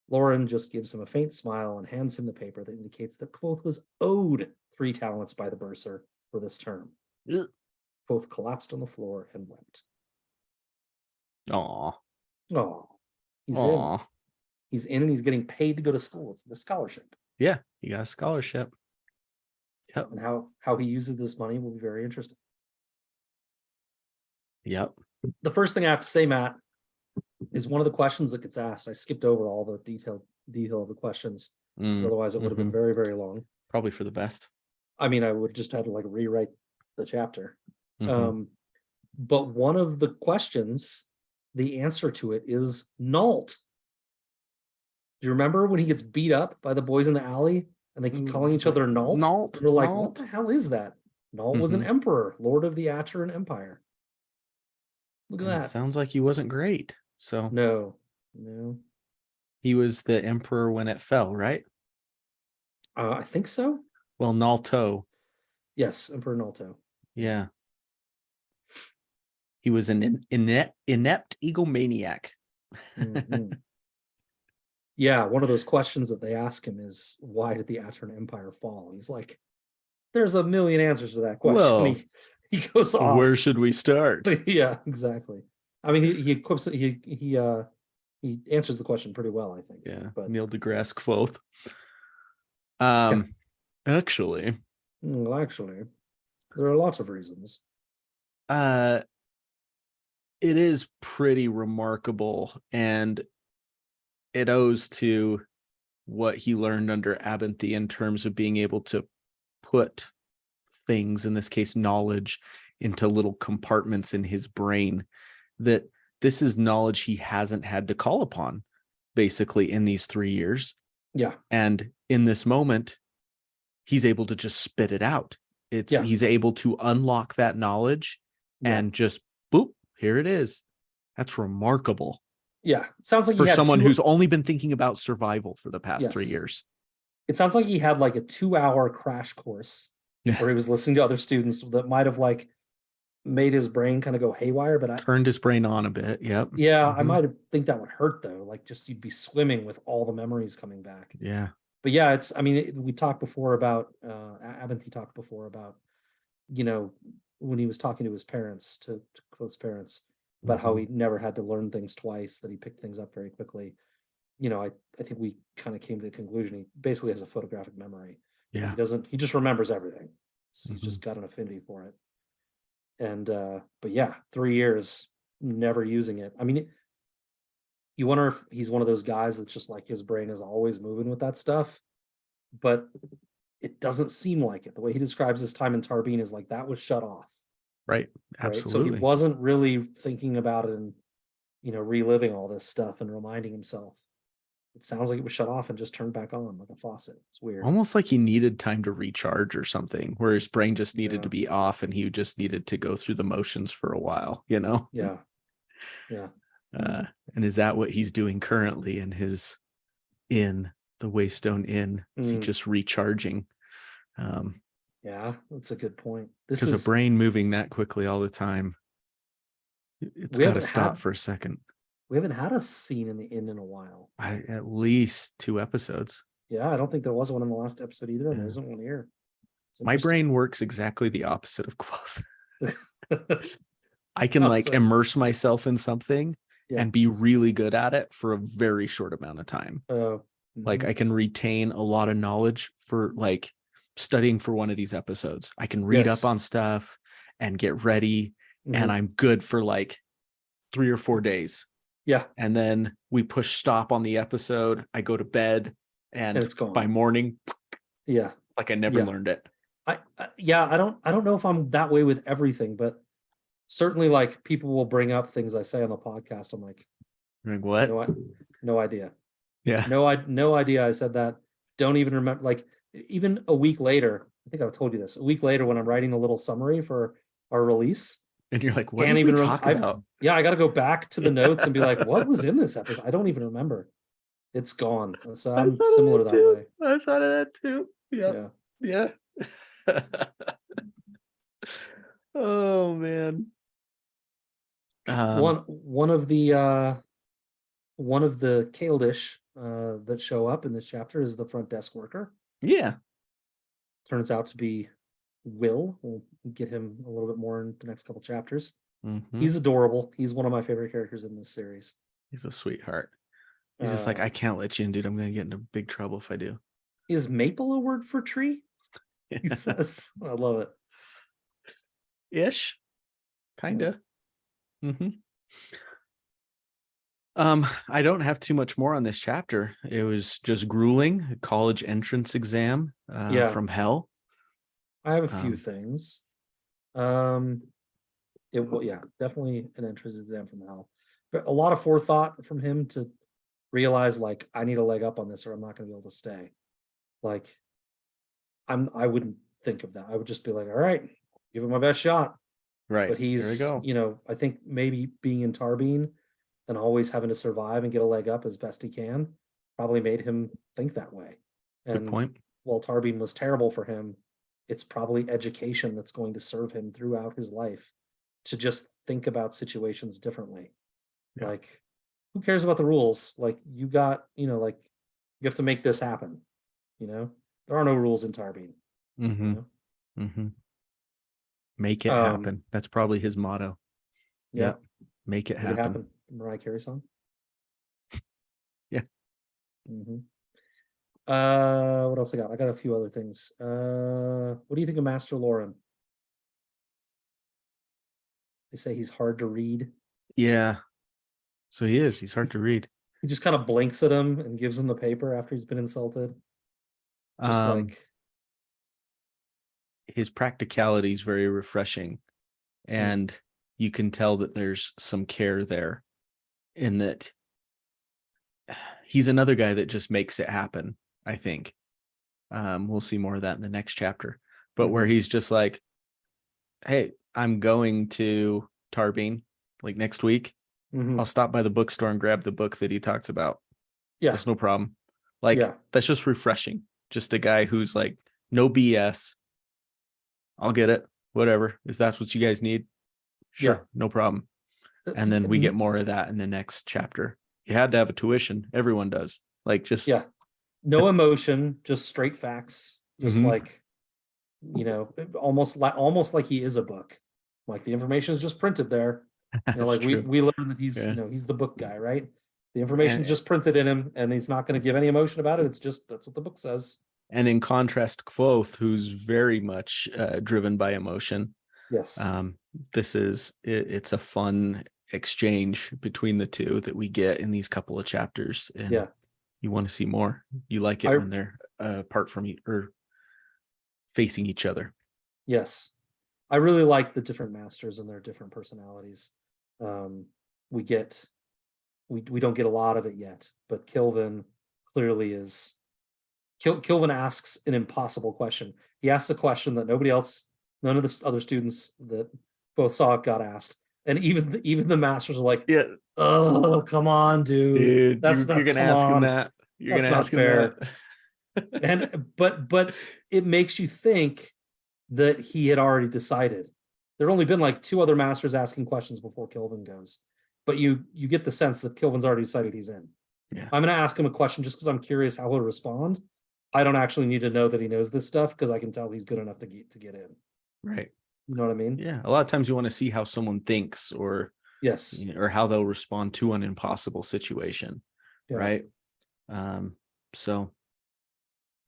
Lauren just gives him a faint smile and hands him the paper that indicates that Kvothe was owed 3 talents by the bursar for this term. Kvothe collapsed on the floor and wept. Aw. He's Aw. in. He's in and he's getting paid to go to school. It's the scholarship. Yeah, he got a scholarship. Yep. And how he uses this money will be very interesting. Yep. The first thing I have to say, Matt, is one of the questions that gets asked. I skipped over all the detail of the questions, because otherwise it would have been very, very long. Probably for the best. I mean, I would just have to rewrite the chapter. But one of the questions, the answer to it is Nault. Do you remember when he gets beat up by the boys in the alley and they keep calling each other Nault? Nault. And they're like, what the hell is that? Nault was an emperor, lord of the Acheron Empire. Look at that. It sounds like he wasn't great. So no. He was the emperor when it fell, right? I think so. Well, Nalto. Yes, Emperor Nalto. Yeah. He was an inept egomaniac. Mhm. Yeah, one of those questions that they ask him is, why did the Atern Empire fall? He's like, there's a million answers to that question. Well, He goes off. where should we start? Yeah, exactly. I mean, he equips it. He answers the question pretty well, I think. Yeah, But Neil deGrasse Kvothe. yeah. Actually, Well, actually, there are lots of reasons. it is pretty remarkable, and it owes to what he learned under Abinthy in terms of being able to put things, in this case knowledge, into little compartments in his brain, that this is knowledge he hasn't had to call upon basically in these 3 years. Yeah. And in this moment, he's able to just spit it out. He's able to unlock that knowledge and just boop, here it is. That's remarkable. Yeah. Sounds like for someone who's only been thinking about survival for the past 3 years. It sounds like he had like a 2-hour crash course where he was listening to other students that might have like made his brain kind of go haywire, but turned his brain on a bit. Yep. Yeah, I might think that would hurt though. Like just you'd be swimming with all the memories coming back. Yeah. But yeah, we talked before about Abinthy talked before about, when he was talking to his parents, to Quothe's parents, about how he never had to learn things twice, that he picked things up very quickly. I think we kind of came to the conclusion he basically has a photographic memory. Yeah. He just remembers everything. He's just got an affinity for it. And but yeah, 3 years never using it. I mean, you wonder if he's one of those guys that's just like his brain is always moving with that stuff, but it doesn't seem like it. The way he describes his time in Tarbine is like that was shut off. Right. Absolutely. So he wasn't really thinking about it and reliving all this stuff and reminding himself. It sounds like it was shut off and just turned back on like a faucet. It's weird. Almost like he needed time to recharge or something, where his brain just needed to be off and he just needed to go through the motions for a while, Yeah. Yeah. And is that what he's doing currently in his inn, the Waystone Inn? Is he just recharging? Yeah, that's a good point. Because a brain moving that quickly all the time, it's got to stop for a second. We haven't had a scene in the inn in a while. At least 2 episodes. Yeah, I don't think there was one in the last episode either, and there isn't one here. My brain works exactly the opposite of Kvothe. I can immerse myself in something and be really good at it for a very short amount of time. Like I can retain a lot of knowledge for like studying for one of these episodes. I can read up on stuff and get ready, and I'm good for like 3 or 4 days. Yeah. And then we push stop on the episode. I go to bed and it's gone. By morning, like I never learned it. I don't know if I'm that way with everything, but certainly like people will bring up things I say on the podcast. I'm like what? No idea. Yeah. No idea I said that. Don't even remember. Like even a week later, I think I've told you this. A week later, when I'm writing a little summary for our release, and you're like, what did we talk about? Yeah, I got to go back to the notes and be like, what was in this episode? I don't even remember. It's gone. So I'm similar that way. I thought of that too. Yeah. Oh man. One of the Kael'dish that show up in this chapter is the front desk worker. Yeah. Turns out to be Will. We'll get him a little bit more in the next couple chapters. He's adorable. He's one of my favorite characters in this series. He's a sweetheart. He's just like, I can't let you in, dude. I'm gonna get into big trouble if I do. Is maple a word for tree? He says. I love it. Ish. Kinda. I don't have too much more on this chapter. It was just grueling. A college entrance exam from hell. I have a few things. Definitely an entrance exam from hell. But a lot of forethought from him to realize like I need a leg up on this or I'm not going to be able to stay. Like I wouldn't think of that. I would just be like, all right, give it my best shot. Right. But he's, I think maybe being in Tarbine and always having to survive and get a leg up as best he can probably made him think that way. And good point. While Tarbine was terrible for him, it's probably education that's going to serve him throughout his life to just think about situations differently. Yeah. Like, who cares about the rules? Like, you got, like, you have to make this happen. There are no rules in Tarbean. Mm-hmm. Mm-hmm. Make it Um, happen. That's probably his motto. yeah, Yep. Make it happen. Mariah Carey song. Yeah. Mm-hmm. What else I got? I got a few other things. What do you think of Master Lauren? They say he's hard to read. Yeah. So he is. He's hard to read. He just kind of blinks at him and gives him the paper after he's been insulted. Just like, his practicality is very refreshing, and you can tell that there's some care there, in that he's another guy that just makes it happen. I think we'll see more of that in the next chapter, but where he's just like, hey, I'm going to Tarbean like next week. I'll stop by the bookstore and grab the book that he talks about. yeah, That's no problem. Like, that's just refreshing. Just a guy who's like, no BS. I'll get it. Whatever. If that's what you guys need. Sure. No problem. And then we get more of that in the next chapter. You had to have a tuition. Everyone does. Like, just. Yeah. No emotion, just straight facts. Just like, almost like he is a book. Like, the information is just printed there. Like we learn that he's he's the book guy, right? The information's just printed in him, and he's not going to give any emotion about it. It's just, that's what the book says. And in contrast, Kvothe, who's very much driven by emotion. Yes. This is it's a fun exchange between the two that we get in these couple of chapters, and you want to see more. You like it when they're apart from or facing each other. Yes, I really like the different masters and their different personalities. We don't get a lot of it yet, but Kilvin clearly is. Kilvin asks an impossible question. He asks a question that none of the other students that both saw it got asked, and even the masters are like, "Oh, come on, dude, you're gonna ask him that. You're gonna ask him that." And but it makes you think that he had already decided. There had only been like 2 other masters asking questions before Kilvin goes, but you get the sense that Kilvin's already decided he's in. Yeah. I'm going to ask him a question just because I'm curious how he'll respond. I don't actually need to know that he knows this stuff, because I can tell he's good enough to get in. Right. You know what I mean? Yeah. A lot of times you want to see how someone thinks, or or how they'll respond to an impossible situation. Yeah. Right. So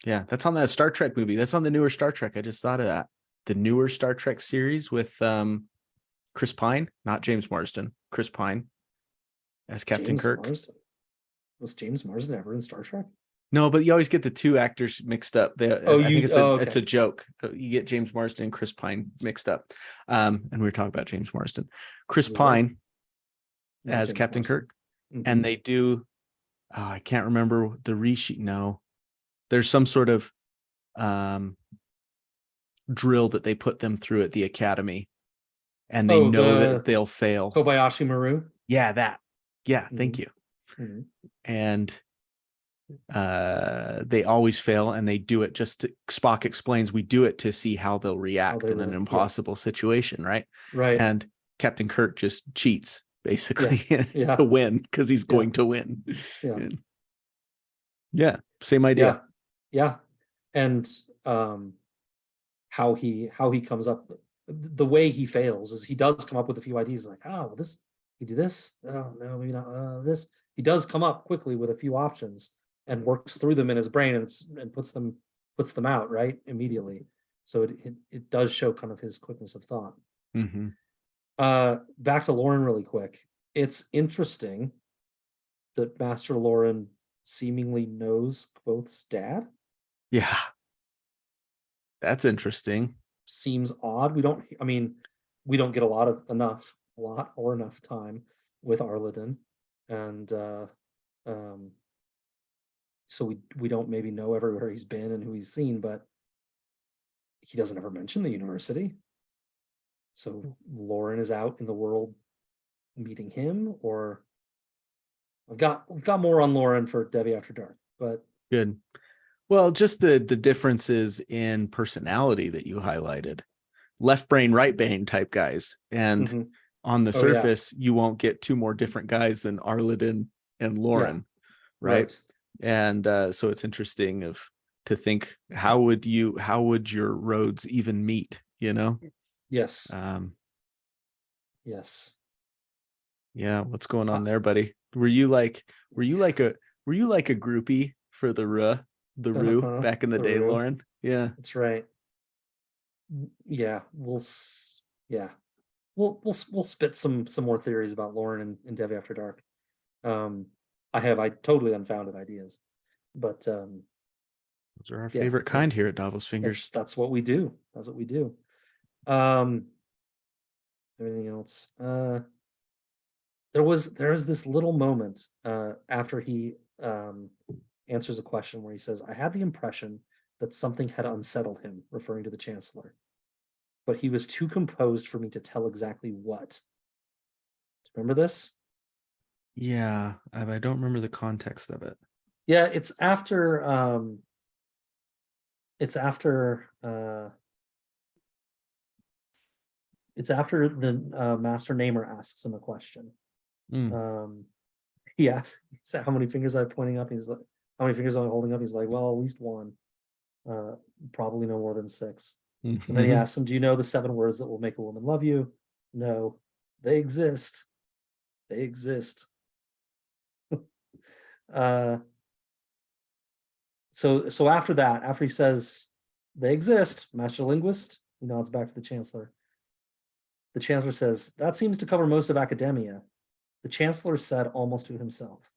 yeah, that's on that Star Trek movie. That's on the newer Star Trek. I just thought of that. The newer Star Trek series with Chris Pine, not James Marsden, Chris Pine as Captain Kirk. Was James Marsden ever in Star Trek? No, but you always get the 2 actors mixed up. I think it's a joke. You get James Marsden and Chris Pine mixed up. And we were talking about James Marsden. Chris Pine as James Captain Marsden. Kirk. And they do, I can't remember the resheet. No, there's some sort of drill that they put them through at the academy, and they know that they'll fail. Kobayashi Maru. Yeah, that. Yeah, thank you. And they always fail, and they do it Spock explains, we do it to see how they'll react in an impossible situation, right? And Captain Kirk just cheats basically to win, because he's going to win. Same idea. And how he comes up, the way he fails is he does come up with a few ideas, like, oh, well, you do this, oh no, maybe not this. He does come up quickly with a few options and works through them in his brain, and puts them out right immediately. So it does show kind of his quickness of thought. Back to Lauren really quick. It's interesting that Master Lauren seemingly knows Kvothe's dad. Yeah, that's interesting. Seems odd. We don't get enough time with Arladin, and so we don't maybe know everywhere he's been and who he's seen, but he doesn't ever mention the university. So Lauren is out in the world meeting him, or we've got more on Lauren for Devi After Dark, but good. Well, just the differences in personality that you highlighted, left brain, right brain type guys, and on the Oh yeah. surface, you won't get two more different guys than Arledin and Lauren, right? And so it's interesting to think, how would your roads even meet, you know? Yes. Um, Yes. yeah, what's going on Uh, there, buddy? Were you like a groupie for the Rue uh-huh. back in the day, Aru. Lauren? Yeah. That's right. Yeah, yeah. We'll spit some more theories about Lauren and Devi After Dark. Um I totally unfounded ideas. But Those are our yeah, favorite kind here at Davos Fingers. that's what we do. That's what we do. Um Everything else. There is this little moment after he answers a question where he says, "I had the impression that something had unsettled him," referring to the Chancellor, "but he was too composed for me to tell exactly what." Do you remember this? Yeah, I don't remember the context of it. Yeah, it's after the Master Namer asks him a question. Mm. He asks, how many fingers I'm pointing up. He's like, how many fingers am I holding up? He's like, well, at least one. Probably no more than 6. And then he Mhm. asks him, do you know the 7 words that will make a woman love you? No, they exist. They exist. uh, so after that, after he says they exist, Master Linguist, he nods back to the Chancellor. The Chancellor says, that seems to cover most of academia. The Chancellor said almost to himself,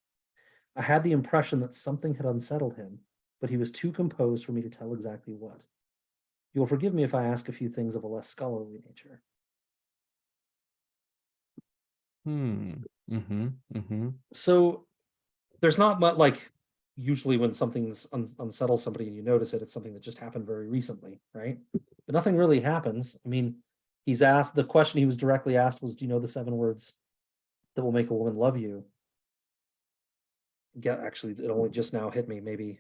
I had the impression that something had unsettled him, but he was too composed for me to tell exactly what. You will forgive me if I ask a few things of a less scholarly nature. So there's not much, like, usually when something's unsettles somebody and you notice it, it's something that just happened very recently, right? But nothing really happens. I mean, he's asked, the question he was directly asked was, do you know the 7 words that will make a woman love you? Yeah, actually, it only just now hit me. Maybe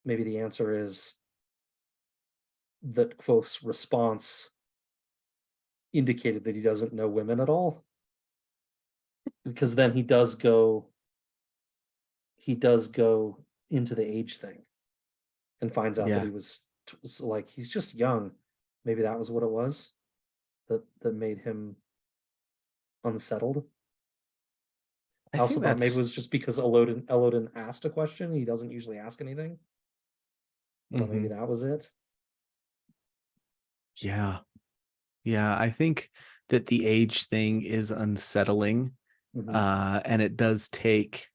the answer is that Kvothe's response indicated that he doesn't know women at all, because then he does go into the age thing and finds out that Yeah, he was like, he's just young. Maybe that was what it was that made him unsettled. I I also think thought maybe it that's. was just because Elodin asked a question. He doesn't usually ask anything. I thought maybe Mhm. that was it. Yeah, yeah. I think that the age thing is unsettling, Mhm. and it does take.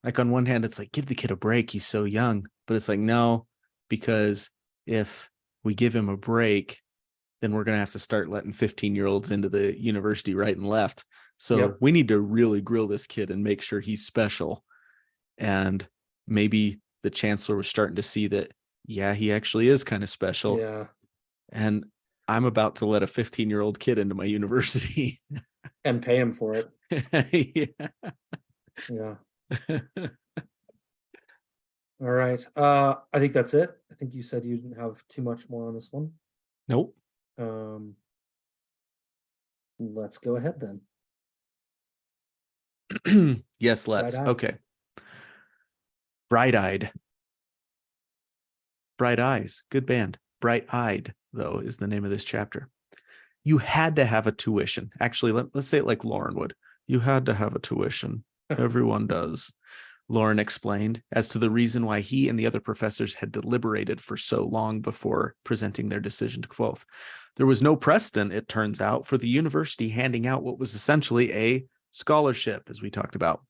Like on one hand, it's like, give the kid a break. He's so young, but it's like, no, because if we give him a break, then we're going to have to start letting 15-year-olds into the university right and left. So Yep. we need to really grill this kid and make sure he's special. And maybe the chancellor was starting to see that, yeah, he actually is kind of special. Yeah. And I'm about to let a 15-year-old kid into my university. And pay him for it. Yeah. Yeah. All right. I think that's it. I think you said you didn't have too much more on this one. Nope. Um, let's go ahead then. Yes, let's. Bright-eyed. Okay. Bright-eyed. Bright Eyes. Good band. Bright-eyed, though, is the name of this chapter. You had to have a tuition. Actually, let's say it like Lauren would. You had to have a tuition. Everyone does. Lauren explained as to the reason why he and the other professors had deliberated for so long before presenting their decision to Kvothe. There was no precedent, it turns out, for the university handing out what was essentially a scholarship, as we talked about.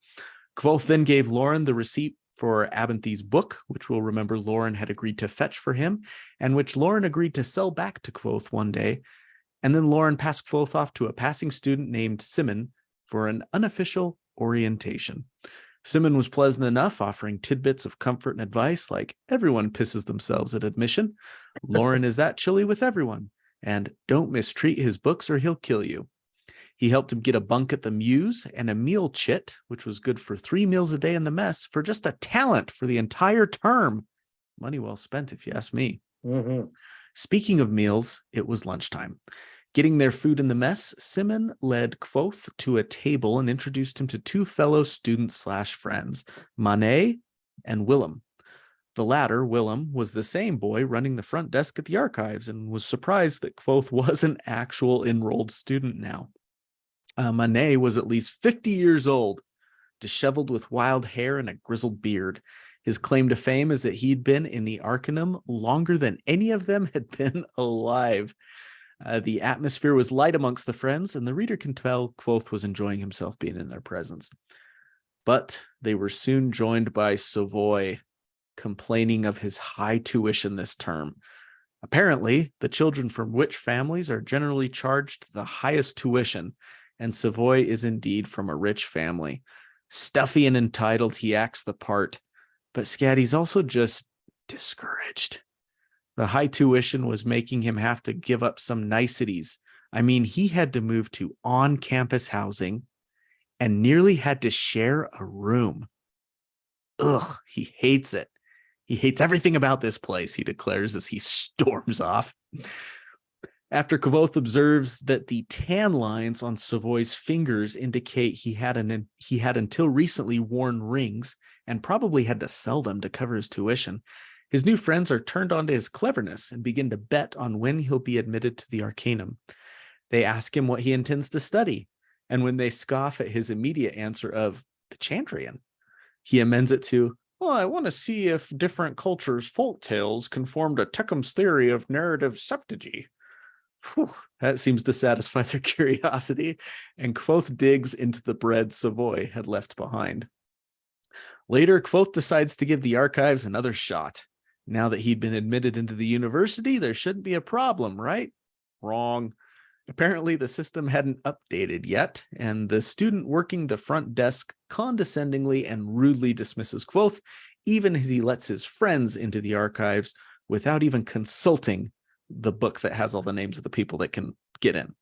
Kvothe then gave Lauren the receipt for Abinthy's book, which we'll remember Lauren had agreed to fetch for him, and which Lauren agreed to sell back to Kvothe one day. And then Lauren passed Kvothe off to a passing student named Simon for an unofficial orientation. Simon was pleasant enough, offering tidbits of comfort and advice like, everyone pisses themselves at admission. Lauren is that chilly with everyone. And don't mistreat his books or he'll kill you. He helped him get a bunk at the Mews and a meal chit, which was good for 3 meals a day in the mess, for just a talent for the entire term. Money well spent, if you ask me. Mm-hmm. Speaking of meals, it was lunchtime. Getting their food in the mess, Simon led Kvothe to a table and introduced him to two fellow students/friends, Manet and Willem. The latter, Willem, was the same boy running the front desk at the archives and was surprised that Kvothe was an actual enrolled student now. Manet was at least 50 years old, disheveled with wild hair and a grizzled beard. His claim to fame is that he'd been in the Arcanum longer than any of them had been alive. The atmosphere was light amongst the friends, and the reader can tell Kvothe was enjoying himself being in their presence. But they were soon joined by Savoy, complaining of his high tuition this term. Apparently, the children from rich families are generally charged the highest tuition, and Savoy is indeed from a rich family. Stuffy and entitled, he acts the part, but Scatty's also just discouraged. The high tuition was making him have to give up some niceties. I mean, he had to move to on-campus housing and nearly had to share a room. Ugh, he hates it. He hates everything about this place, he declares as he storms off. After Kvothe observes that the tan lines on Savoy's fingers indicate he had until recently worn rings and probably had to sell them to cover his tuition, his new friends are turned on to his cleverness and begin to bet on when he'll be admitted to the Arcanum. They ask him what he intends to study, and when they scoff at his immediate answer of the Chandrian, he amends it to, well, I want to see if different cultures' folk tales conform to Teckham's theory of narrative septuagy. Whew, that seems to satisfy their curiosity, and Kvothe digs into the bread Savoy had left behind. Later, Kvothe decides to give the archives another shot. Now that he'd been admitted into the university, there shouldn't be a problem, right? Wrong. Apparently, the system hadn't updated yet, and the student working the front desk condescendingly and rudely dismisses Kvothe, even as he lets his friends into the archives without even consulting the book that has all the names of the people that can get in.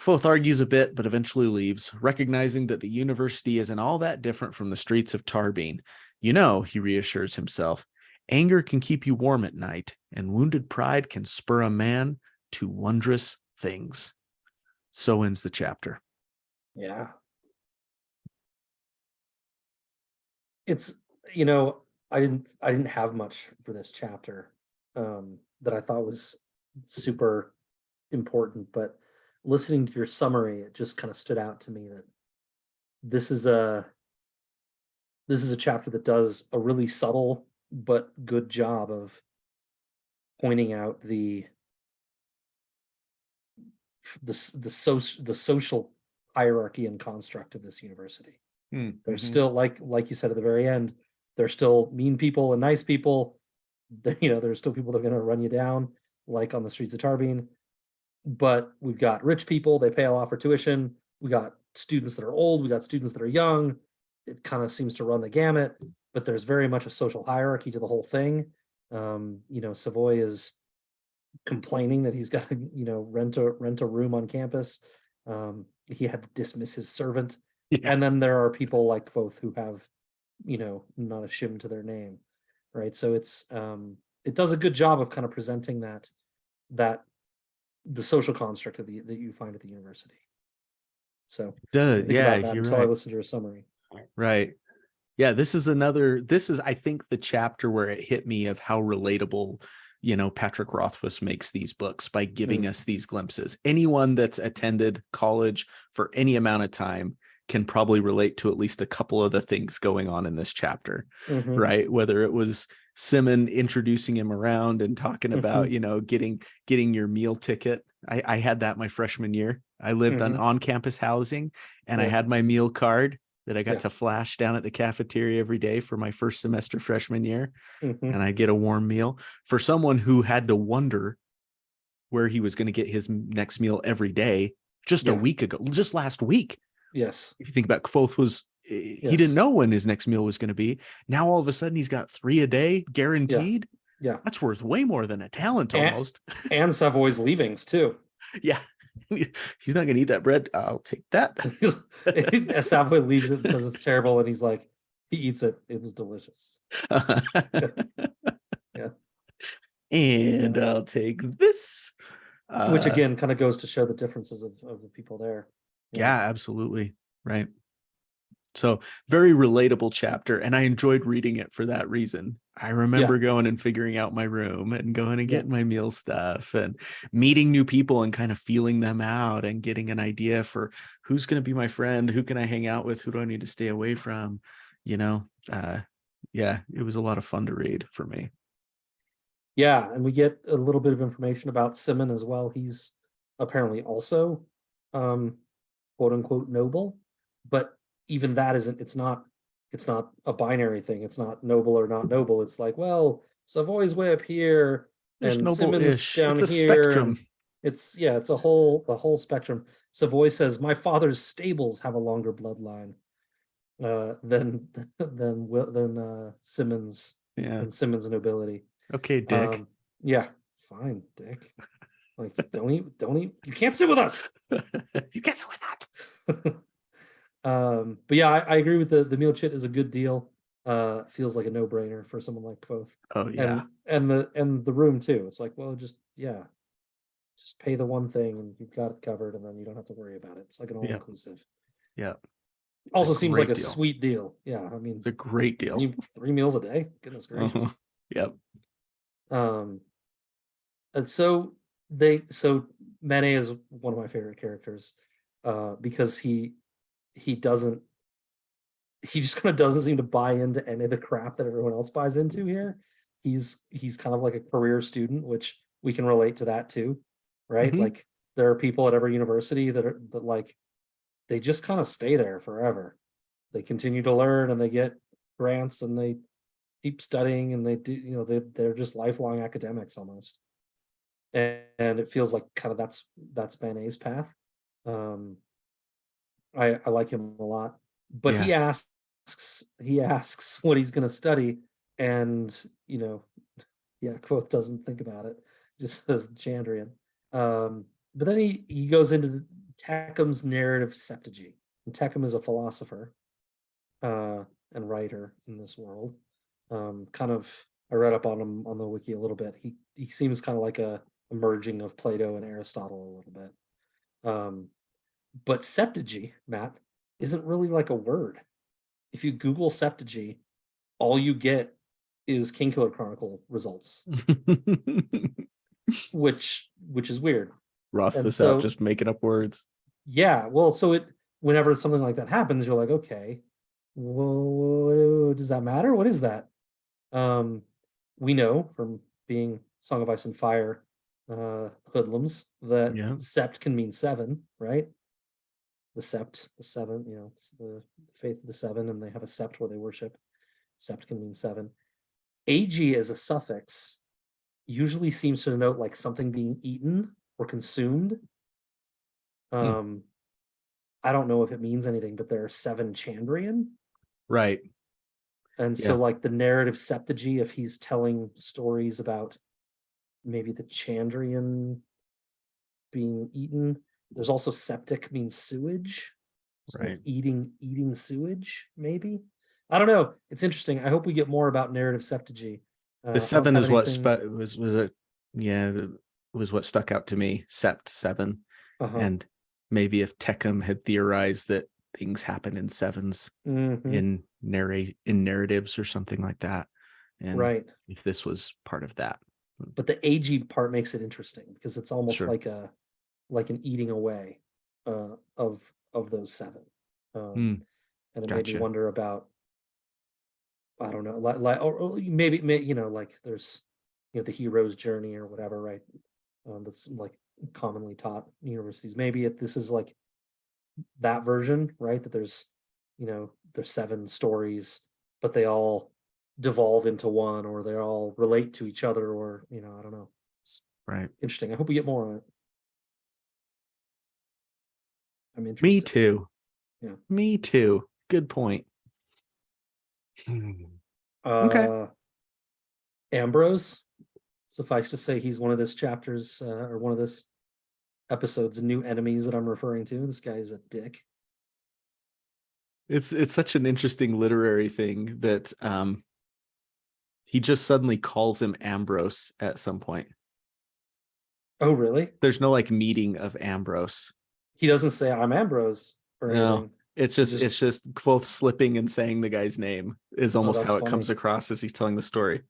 Kvothe argues a bit, but eventually leaves, recognizing that the university isn't all that different from the streets of Tarbean. You know, he reassures himself, anger can keep you warm at night, and wounded pride can spur a man to wondrous things. So ends the chapter. Yeah. It's, you know, I didn't have much for this chapter that I thought was super important, but listening to your summary, it just kind of stood out to me that this is a chapter that does a really subtle but good job of pointing out the social hierarchy and construct of this university. There's still, like you said at the very end, there's still mean people and nice people. There's still people that are going to run you down, like on the streets of Tarbean. But we've got rich people, they pay a lot for tuition. We got students that are old, we got students that are young. It kind of seems to run the gamut, but there's very much a social hierarchy to the whole thing. Savoy is complaining that he's got to, rent a room on campus. He had to dismiss his servant. Yeah. And then there are people like Kvothe who have, not a shim to their name, right? So it's it does a good job of kind of presenting that the social construct that you find at the university. So yeah, you're until right. I listened to your summary. Right. Yeah, this is I think the chapter where it hit me of how relatable, Patrick Rothfuss makes these books by giving us these glimpses. Anyone that's attended college for any amount of time can probably relate to at least a couple of the things going on in this chapter, right? Whether it was Simon introducing him around and talking about, getting your meal ticket. I had that my freshman year. I lived on campus housing, and I had my meal card that I got to flash down at the cafeteria every day for my first semester freshman year. And I'd get a warm meal. For someone who had to wonder where he was going to get his next meal every day just a week ago, just last week. Yes. If you think about Kvothe he didn't know when his next meal was going to be. Now all of a sudden he's got 3 a day guaranteed. Yeah. That's worth way more than a talent almost. And Savoy's leavings too. Yeah. He's not going to eat that bread. I'll take that. Savoy leaves it and says it's terrible, and he's like, he eats it. It was delicious. Yeah. And I'll take this. Which again kind of goes to show the differences of the people there. Yeah, absolutely. Right. So very relatable chapter. And I enjoyed reading it for that reason. I remember going and figuring out my room and going and getting my meal stuff and meeting new people and kind of feeling them out and getting an idea for who's going to be my friend, who can I hang out with, who do I need to stay away from, you know. Yeah, it was a lot of fun to read for me. Yeah, and we get a little bit of information about Simon as well. He's apparently also quote unquote noble, but even that isn't, it's not a binary thing. It's not noble or not noble. It's like, well, Savoy's way up here There's and Simon's noble-ish. down It's a here. spectrum. And it's the whole spectrum. Savoy says, my father's stables have a longer bloodline than Simmons and Simmons nobility. Okay, Dick. Yeah, fine, Dick. Like, don't eat. You can't sit with us. You can't sit with that. But yeah, I agree with the meal chit is a good deal. Feels like a no-brainer for someone like Kvothe. Oh yeah. And the room too. It's like, well, just pay the one thing and you've got it covered, and then you don't have to worry about it. It's like an all-inclusive. Yeah. Also seems like a sweet deal. Yeah, I mean, it's a great deal. Three meals a day. Goodness gracious. Yep. And so Mane is one of my favorite characters, because he just kind of doesn't seem to buy into any of the crap that everyone else buys into here. He's kind of like a career student, which we can relate to that too, right? Like, there are people at every university that like, they just kind of stay there forever. They continue to learn and they get grants and they keep studying and they do, they're just lifelong academics almost. And it feels like kind of that's Mane's path. I like him a lot, but he asks what he's going to study, and Kvothe doesn't think about it, just says Chandrian. But then he goes into Tekkem's narrative septuagy. And Tekkem is a philosopher and writer in this world. I read up on him on the wiki a little bit. He seems kind of like a merging of Plato and Aristotle a little bit. But septuagy, Matt, isn't really like a word. If you Google septuagy, all you get is Kingkiller Chronicle results, which is weird. Rough this out, just making up words. Yeah, well, so whenever something like that happens, you're like, okay, well, does that matter? What is that? We know from being Song of Ice and Fire hoodlums that sept can mean seven, right? The sept, the seven, it's the faith of the seven, and they have a sept where they worship. Sept can mean seven. Ag as a suffix usually seems to denote like something being eaten or consumed. I don't know if it means anything, but there are 7 Chandrian. Right. And so like the narrative septuagy, if he's telling stories about maybe the Chandrian being eaten, there's also septic means sewage. So like eating sewage, maybe. I don't know. It's interesting. I hope we get more about narrative septuagy. The 7 is what was what stuck out to me. Sept 7. And maybe if Tekkem had theorized that things happen in sevens in narratives or something like that, and if this was part of that. But the AG part makes it interesting because it's almost like an eating away of those 7. And it made me wonder about, I don't know, like or maybe like there's the hero's journey or whatever, right? That's like commonly taught in universities. Maybe this is like that version, right? That there's 7 stories, but they all devolve into one, or they all relate to each other, or I don't know. It's interesting. I hope we get more on it. I'm interested. Me too. Yeah. Me too. Good point. Okay. Ambrose, suffice to say, he's one of this chapter's or one of this episode's new enemies that I'm referring to. This guy is a dick. It's such an interesting literary thing that he just suddenly calls him Ambrose at some point. Oh, really? There's no like meeting of Ambrose. He doesn't say I'm Ambrose or No, anything. it's He just both slipping and saying the guy's name is oh, almost that's how it funny. comes across as he's telling the story.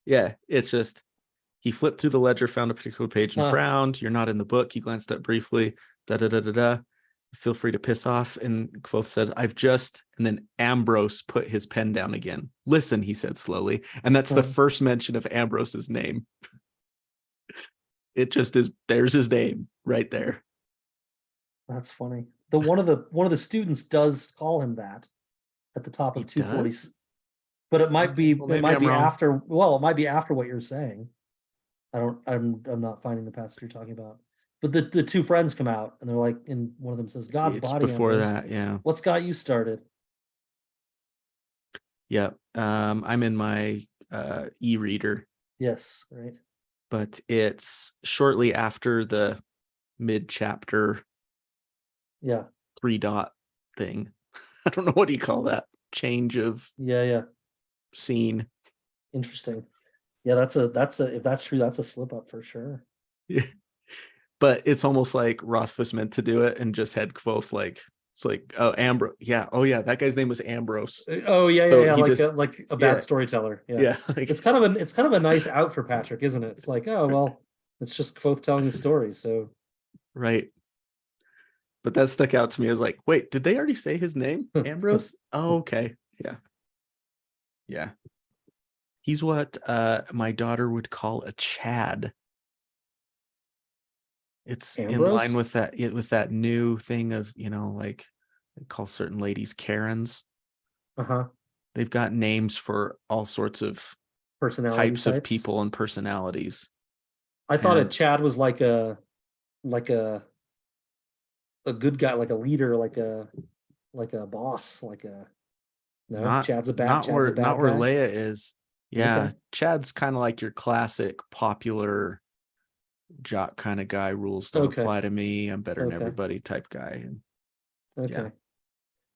Yeah, it's just he flipped through the ledger, found a particular page, and Huh. frowned. You're not in the book. He glanced up briefly. Da da da da da. Feel free to piss off. And Kvothe says, I've just, and then Ambrose put his pen down again. Listen, he said slowly. And that's the Huh. first mention of Ambrose's name. It just is, there's his name right there. That's funny. The one of the students does call him that at the top He of 240, does? but it might Okay, be well, maybe I'm wrong. after. Well, it might be after what you're saying. I'm not finding the passage you're talking about. But the two friends come out and they're like, and one of them says, God's It's body, before Ambrose. that, yeah. What's got you started? Yeah. I'm in my e-reader, Yes, right. but it's shortly after the mid-chapter Yeah, 3 dot thing. I don't know what do you call that. Change of yeah. scene. Interesting. Yeah, that's a if that's true, that's a slip up for sure. Yeah. But it's almost like Roth was meant to do it and just had Kvothe like, it's like, oh, Ambrose. Yeah. Oh, yeah. That guy's name was Ambrose. Oh yeah, So he like just, a bad yeah. storyteller. Yeah. Yeah. Like, It's kind of a nice out for Patrick, isn't it? It's like, oh well, it's just Kvothe telling the story. So right. But that stuck out to me as like, wait, did they already say his name? Ambrose? Oh, okay. Yeah. Yeah. He's what my daughter would call a Chad. It's in line Ambrose? with that new thing of, like they call certain ladies Karens. Uh-huh. They've got names for all sorts of Personality types of types. people and personalities. I thought a And Chad was like a good guy, like a leader, like a boss, like a no, not Chad's a not bad where guy. Leia is. Okay. Yeah, Chad's kind of like your classic popular jock kind of guy, rules don't Okay. apply to me, I'm better than Okay. everybody type guy. And yeah, Okay.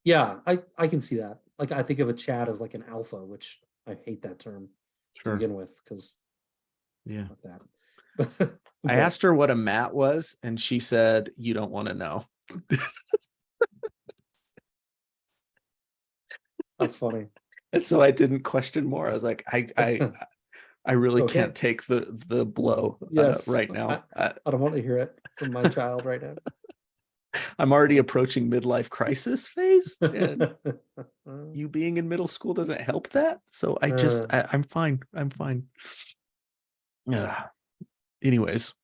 Yeah, I can see that. Like I think of a Chad as like an alpha, which I hate that term to sure. begin with because Yeah. fuck that. I But asked her what a mat was, and she said, "You don't want to know." that's funny. And so I didn't question more. I was like, I really Okay. can't take the blow Yes. right now. I don't want to hear it from my child right now. I'm already approaching midlife crisis phase, and you being in middle school doesn't help that. So I'm fine. I'm fine. Yeah. Anyways,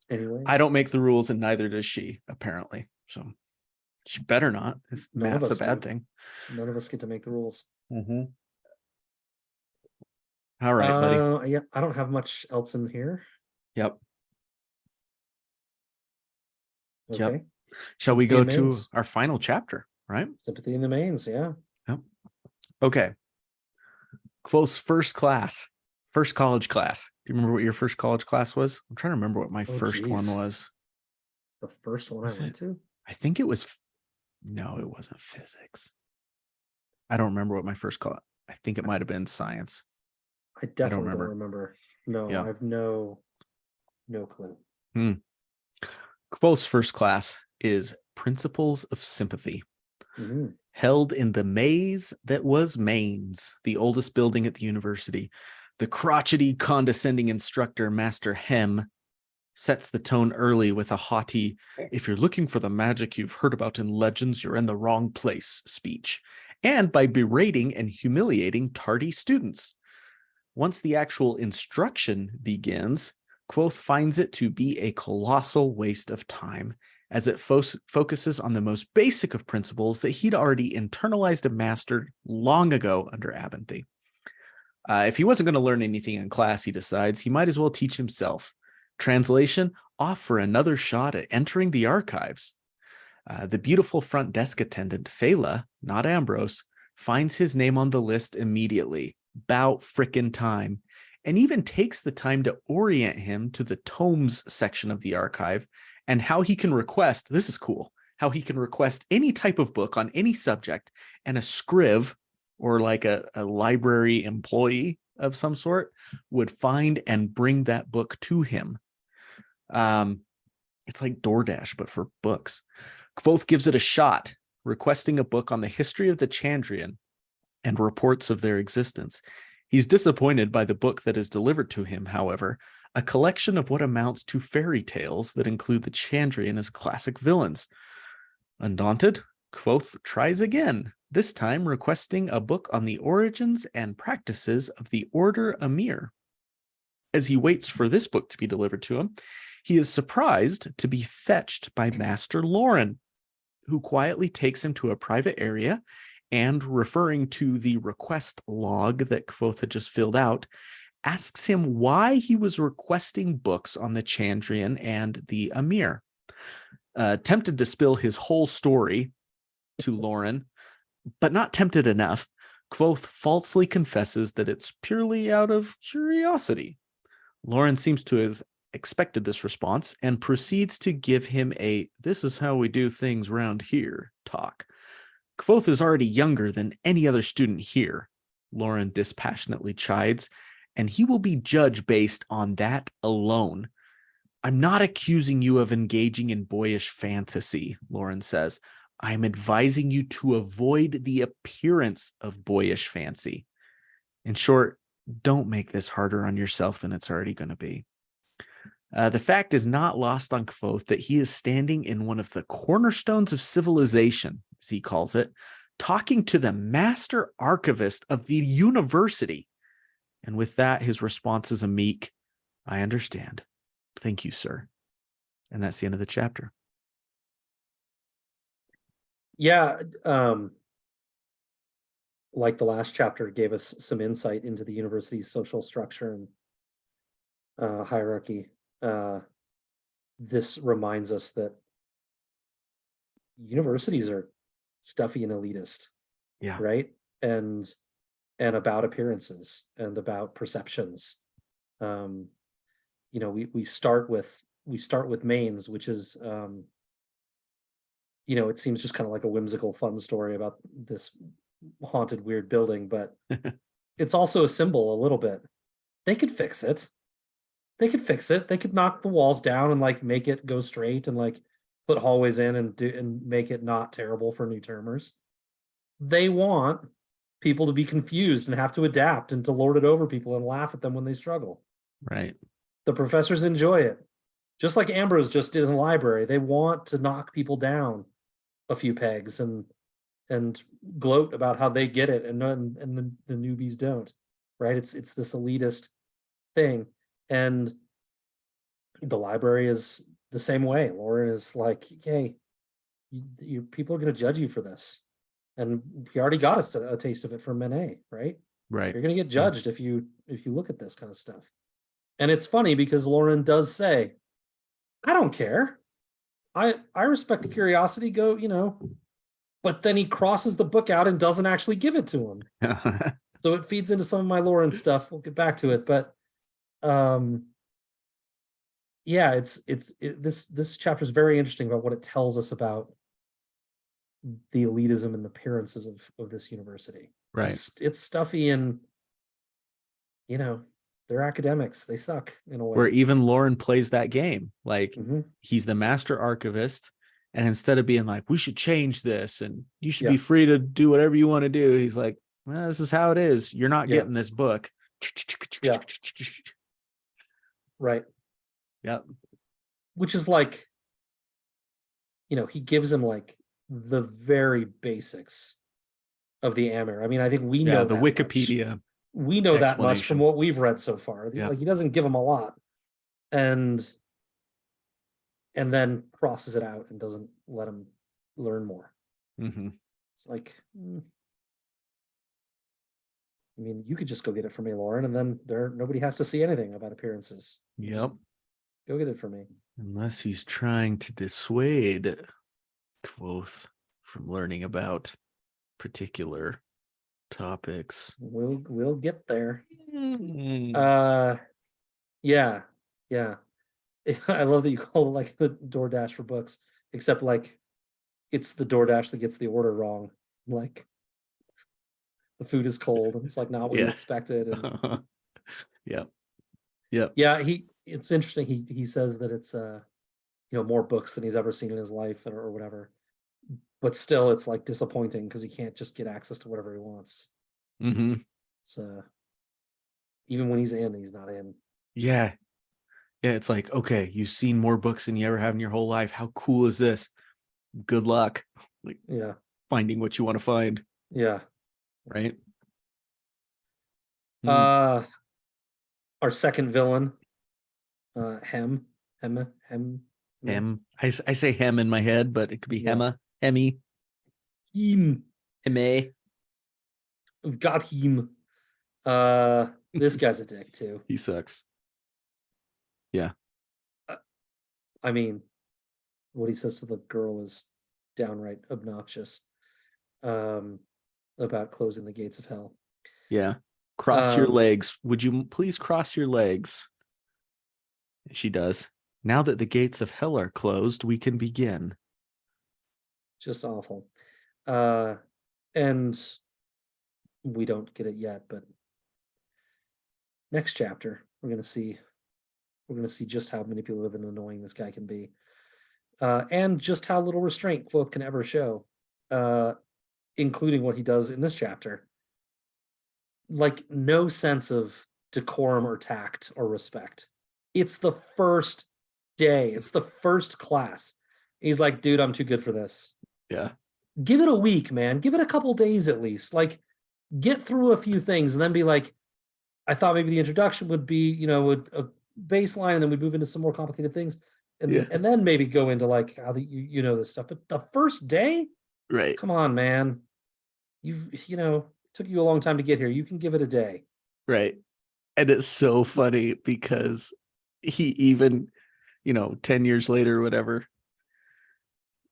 I anyways, don't make the rules, and neither does she, apparently. So she better not, if none of math's a us bad do. thing. None of us get to make the rules. Mm-hmm. All right, buddy. Yeah, I don't have much else in here. Yep. Yep. Okay. Shall we Sympathy go and to mains. our final chapter? Right. Sympathy in the mains, yeah. Yep. Okay. Close first college class. Do you remember what your first college class was? I'm trying to remember what my Oh first one geez. was. The first one I Was went it? to? I think it was. No, it wasn't physics. I don't remember what my first class. I think it might have been science. I I don't definitely don't remember. remember. No, Yeah. I have no clue. Kvothe's first class is Principles of Sympathy. Mhm. Held in the maze that was Mainz, the oldest building at the university. The crotchety, condescending instructor, Master Hem, sets the tone early with a haughty, "If you're looking for the magic you've heard about in legends, you're in the wrong place" speech, and by berating and humiliating tardy students. Once the actual instruction begins, Kvothe finds it to be a colossal waste of time, as it focuses on the most basic of principles that he'd already internalized and mastered long ago under Abenthy. If he wasn't going to learn anything in class, he decides he might as well teach himself. Translation: offer another shot at entering the archives. The beautiful front desk attendant, Phala, not Ambrose, finds his name on the list immediately. About frickin' time. And even takes the time to orient him to the tomes section of the archive and how he can request, this is cool, how he can request any type of book on any subject, and a scriv, or like a library employee of some sort, would find and bring that book to him. It's like DoorDash, but for books. Kvothe gives it a shot, requesting a book on the history of the Chandrian and reports of their existence. He's disappointed by the book that is delivered to him, however, a collection of what amounts to fairy tales that include the Chandrian as classic villains. Undaunted, Kvothe tries again, this time requesting a book on the origins and practices of the Order Imre. As he waits for this book to be delivered to him, he is surprised to be fetched by Master Lauren, who quietly takes him to a private area and, referring to the request log that Kvothe had just filled out, asks him why he was requesting books on the Chandrian and the Imre. Tempted to spill his whole story to Lauren, but not tempted enough, Kvothe falsely confesses that it's purely out of curiosity. Lauren seems to have expected this response and proceeds to give him a "this is how we do things round here" talk. Kvothe is already younger than any other student here, Lauren dispassionately chides, and he will be judged based on that alone. I'm not accusing you of engaging in boyish fantasy, Lauren says. I'm advising you to avoid the appearance of boyish fancy. In short, don't make this harder on yourself than it's already going to be. The fact is not lost on Kvothe that he is standing in one of the cornerstones of civilization, as he calls it, talking to the master archivist of the university. And with that, his response is a meek, "I understand. Thank you, sir." And that's the end of the chapter. Yeah, like the last chapter gave us some insight into the university's social structure and hierarchy. This reminds us that universities are stuffy and elitist, Yeah. right? And about appearances and about perceptions. We start with mains, which is it seems just kind of like a whimsical fun story about this haunted weird building, but it's also a symbol a little bit. They could fix it. They could knock the walls down and like make it go straight and like put hallways in and make it not terrible for new termers. They want people to be confused and have to adapt and to lord it over people and laugh at them when they struggle. Right. The professors enjoy it. Just like Ambrose just did in the library. They want to knock people down a few pegs and gloat about how they get it and the newbies don't. Right? It's this elitist thing. And the library is the same way. Lauren is like, hey, your people are going to judge you for this. And you already got a taste of it from Manet, right? Right. You're going to get judged if you look at this kind of stuff. And it's funny because Lauren does say, I don't care. I respect curiosity, but then he crosses the book out and doesn't actually give it to him. So it feeds into some of my Lauren stuff. We'll get back to it, but this chapter is very interesting about what it tells us about the elitism and the appearances of this university. Right. It's stuffy and they're academics. They suck in a way. Where even Lauren plays that game. Like he's the master archivist, and instead of being like, we should change this and you should be free to do whatever you want to do, he's like, well, this is how it is. You're not getting this book. Yeah. Right. Yep. Which is like, he gives him like the very basics of the Amir. I mean, I think we know the that Wikipedia. Much. We know that much from what we've read so far. Yep. Like he doesn't give him a lot, and then crosses it out and doesn't let him learn more. It's like, I mean, you could just go get it for me, Lauren, and then nobody has to see anything about appearances. Yep. Just go get it for me. Unless he's trying to dissuade Kvothe from learning about particular topics. We'll get there. Yeah. I love that you call it like the DoorDash for books, except like it's the DoorDash that gets the order wrong. Like the food is cold and it's like not what you expected. And Yep. Yeah, it's interesting. He says that it's more books than he's ever seen in his life or whatever. But still, it's like disappointing because he can't just get access to whatever he wants. Mm-hmm. It's even when he's in, he's not in. Yeah. Yeah, it's like, okay, you've seen more books than you ever have in your whole life. How cool is this? Good luck. Like, Yeah. finding what you want to find. Yeah. Right. Our second villain, Hem. I say hem in my head, but it could be Hema, Hemi, Him. Heme. We've got him. This guy's a dick too. He sucks. Yeah. I mean, what he says to the girl is downright obnoxious. About closing the gates of hell. Yeah. Cross your legs. Would you please cross your legs? She does. Now that the gates of hell are closed, we can begin. Just awful. And we don't get it yet, but next chapter, we're gonna see just how manipulative and annoying this guy can be. And just how little restraint Kvothe can ever show. Including what he does in this chapter. Like, no sense of decorum or tact or respect. It's the first day. It's the first class. He's like, dude, I'm too good for this. Yeah. Give it a week, man. Give it a couple days at least. Like, get through a few things and then be like, I thought maybe the introduction would be, a baseline, and then we move into some more complicated things. And then maybe go into like how you know this stuff. But the first day, right. Come on, man. Took you a long time to get here. You can give it a day. Right. And it's so funny because he even, 10 years later or whatever,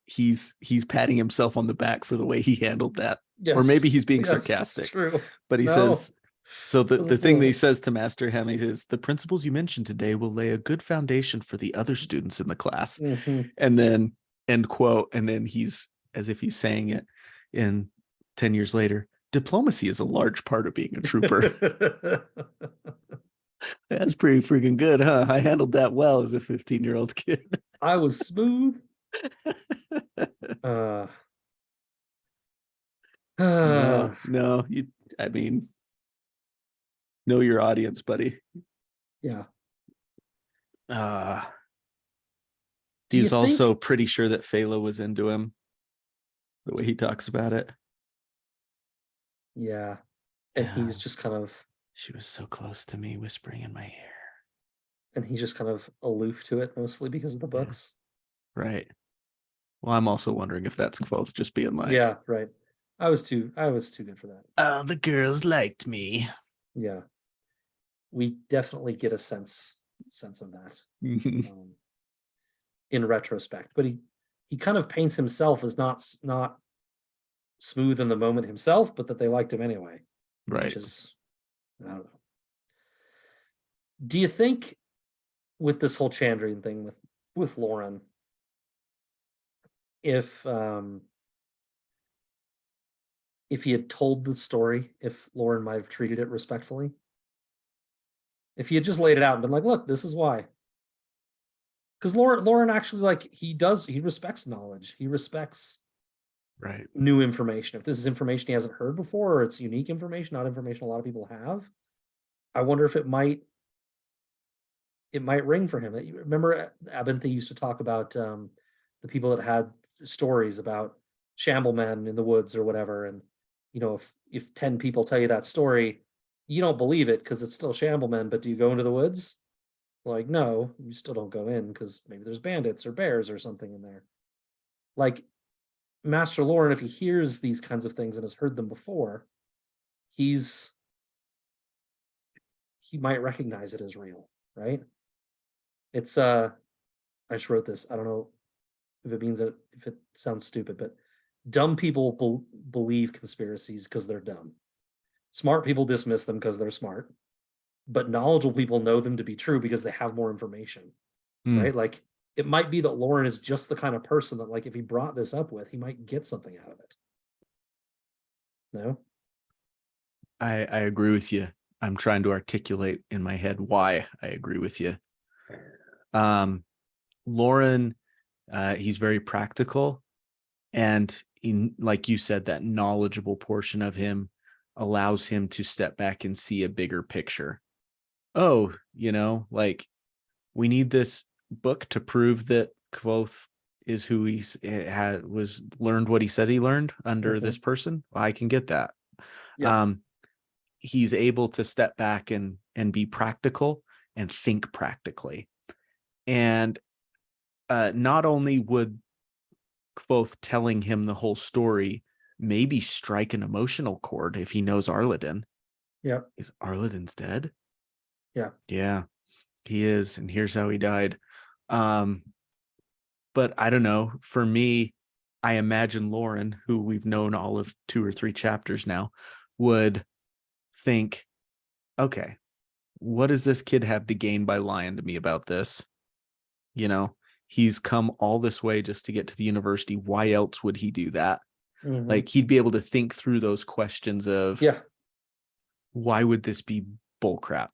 he's patting himself on the back for the way he handled that. Yes. Or maybe he's being sarcastic. True. But he says, so the thing that he says to Master Hemi is, the principles you mentioned today will lay a good foundation for the other students in the class. Mm-hmm. And then end quote. And then he's, as if he's saying it in 10 years later, diplomacy is a large part of being a trooper. That's pretty freaking good, huh? I handled that well as a 15-year-old kid. I was smooth. No, know your audience, buddy. Yeah. He's also pretty sure that Phaela was into him, the way he talks about it. Yeah. And he's just kind of... She was so close to me, whispering in my ear. And he's just kind of aloof to it, mostly because of the books. Yeah. Right. Well, I'm also wondering if that's Kvothe just being like... Yeah, right. I was too good for that. Oh, the girls liked me. Yeah. We definitely get a sense of that. In retrospect. But he kind of paints himself as not smooth in the moment himself, but that they liked him anyway. Right. Which is, I don't know. Do you think with this whole Chandrian thing with Lauren, if he had told the story, if Lauren might have treated it respectfully? If he had just laid it out and been like, look, this is why. Because Lauren actually, like, he respects knowledge. He respects new information. If this is information he hasn't heard before, or it's unique information, not information a lot of people have, I wonder if it might ring for him. Remember, Abinthe used to talk about the people that had stories about shamblemen in the woods or whatever, and if 10 people tell you that story, you don't believe it because it's still shamblemen, but do you go into the woods? Like, no, you still don't go in because maybe there's bandits or bears or something in there. Like, Master Lauren, if he hears these kinds of things and has heard them before, he might recognize it as real, right? It's I just wrote this. I don't know if it sounds stupid, but dumb people believe conspiracies because they're dumb. Smart people dismiss them because they're smart. But knowledgeable people know them to be true because they have more information, right? Like, it might be that Lauren is just the kind of person that, like, if he brought this up with, he might get something out of it. No? I agree with you. I'm trying to articulate in my head why I agree with you. Lauren, he's very practical, and like you said, that knowledgeable portion of him allows him to step back and see a bigger picture. Oh, like, we need this book to prove that Kvothe is who was learned what he said he learned under this person. Well, I can get that. Yeah. He's able to step back and be practical and think practically. And not only would Kvothe telling him the whole story maybe strike an emotional chord if he knows Arladin. Yeah. Is Arladin's dead? Yeah. Yeah, he is. And here's how he died. But I don't know. For me, I imagine Lauren, who we've known all of 2 or 3 chapters now, would think, okay, what does this kid have to gain by lying to me about this? He's come all this way just to get to the university. Why else would he do that? Like, he'd be able to think through those questions of, why would this be bullcrap?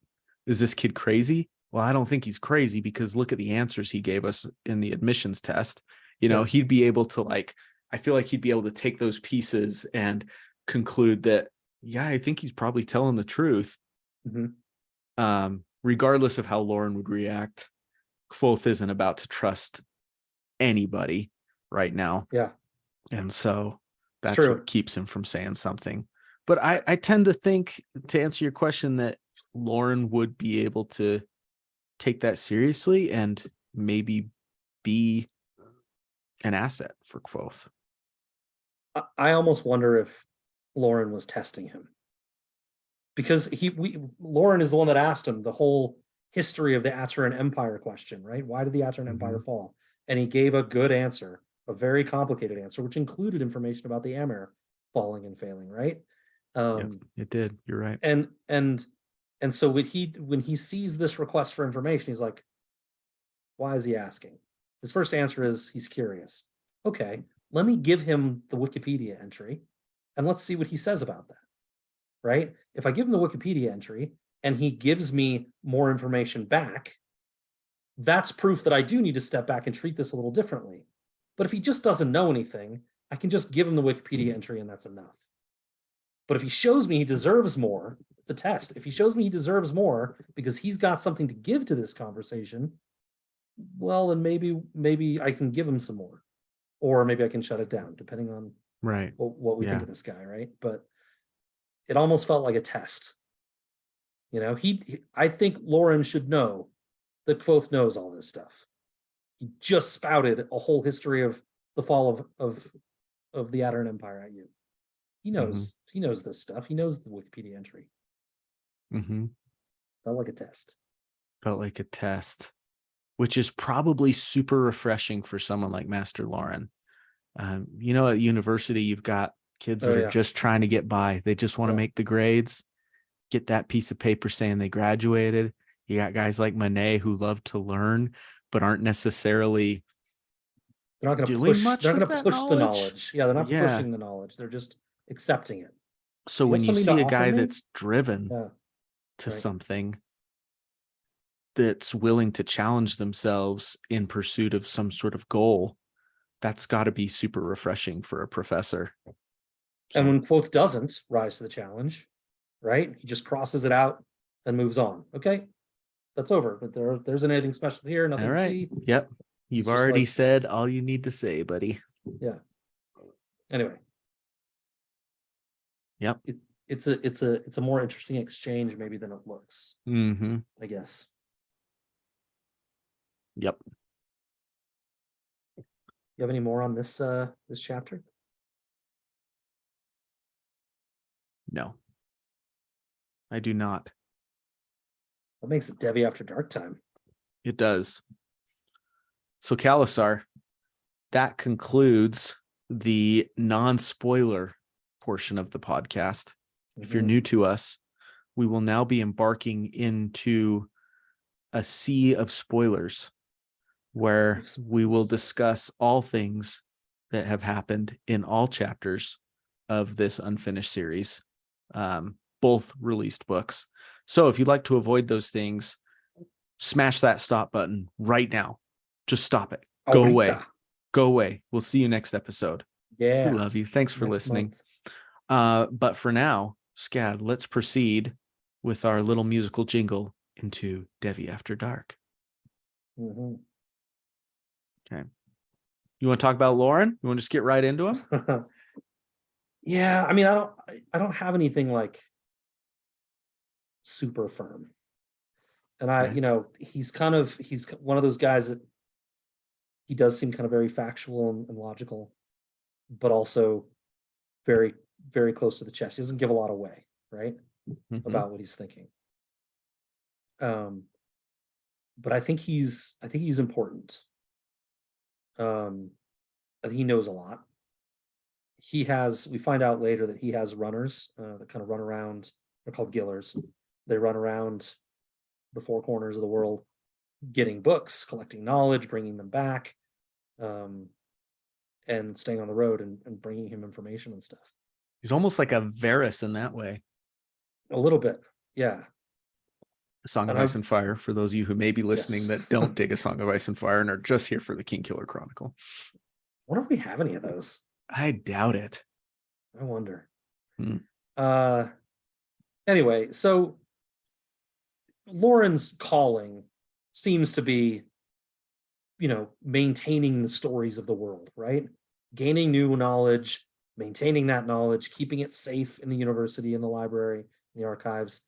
Is this kid crazy? Well, I don't think he's crazy, because look at the answers he gave us in the admissions test. He'd be able to, I feel like he'd be able to take those pieces and conclude that, yeah, I think he's probably telling the truth. Regardless of how Lauren would react, Kvothe isn't about to trust anybody right now. Yeah. And so that's what keeps him from saying something. But I tend to think, to answer your question, that Lauren would be able to take that seriously and maybe be an asset for Kvothe. I almost wonder if Lauren was testing him, because Lauren is the one that asked him the whole history of the Aturan Empire question, right? Why did the Aturan Empire fall? And he gave a good answer, a very complicated answer, which included information about the Amir falling and failing, right? It did. You're right. And so when he sees this request for information, he's like, why is he asking? His first answer is he's curious. Okay, let me give him the Wikipedia entry and let's see what he says about that, right? If I give him the Wikipedia entry and he gives me more information back, that's proof that I do need to step back and treat this a little differently. But if he just doesn't know anything, I can just give him the Wikipedia entry and that's enough. But if he shows me he deserves more, it's a test. If he shows me he deserves more because he's got something to give to this conversation, well, then maybe I can give him some more, or maybe I can shut it down, depending on what we think of this guy, right? But it almost felt like a test. I think Lauren should know that Kvothe knows all this stuff. He just spouted a whole history of the fall of the Aturan Empire at you. He knows. He knows this stuff. He knows the Wikipedia entry. Felt like a test. Which is probably super refreshing for someone like Master Lauren. At university, you've got kids that are just trying to get by. They just want to make the grades, get that piece of paper saying they graduated. You got guys like Monet who love to learn, but aren't necessarily They're not going to doing push. much. They're not going to push the knowledge. knowledge. Yeah, they're not pushing the knowledge. They're just accepting it. So when you see a guy that's driven to something, that's willing to challenge themselves in pursuit of some sort of goal, that's got to be super refreshing for a professor. And when Kvothe doesn't rise to the challenge, right? He just crosses it out and moves on. Okay, that's over. But there isn't anything special here. Nothing to see. Yep. You've already said all you need to say, buddy. Yeah. Anyway. Yep. It's a more interesting exchange maybe than it looks. I guess. Yep. You have any more on this this chapter? No, I do not. That makes it Devi After Dark time. It does. So Khalasar, that concludes the non-spoiler portion of the podcast. If you're new to us, we will now be embarking into a sea of spoilers, where we will discuss all things that have happened in all chapters of this unfinished series, both released books. So if you'd like to avoid those things, smash that stop button right now. Just stop it. Go away. Ahorita. Go away. We'll see you next episode. Yeah. We love you. Thanks for Next listening. month. But for now, Scad, let's proceed with our little musical jingle into Devi After Dark. Mhm. Okay. You want to talk about Lauren? You want to just get right into him? Yeah, I mean, I don't have anything like super firm. And Okay. he's one of those guys that he does seem kind of very factual and logical, but also very, very close to the chest. He doesn't give a lot away, right? Mhm. About what he's thinking. But I think he's important. I think he knows a lot. We find out later that he has runners that kind of run around. They're called gillers. They run around the four corners of the world, getting books, collecting knowledge, bringing them back, and staying on the road and bringing him information and stuff. He's almost like a Varys in that way. A little bit, yeah. A Song of And Ice and Fire, for those of you who may be listening Yes. that don't dig A Song of Ice and Fire and are just here for the Kingkiller Chronicle. I wonder if we have any of those. I doubt it. I wonder. Hmm. Anyway, so Lauren's calling seems to be, maintaining the stories of the world, right? Gaining new knowledge, maintaining that knowledge, keeping it safe in the university, in the library, in the archives.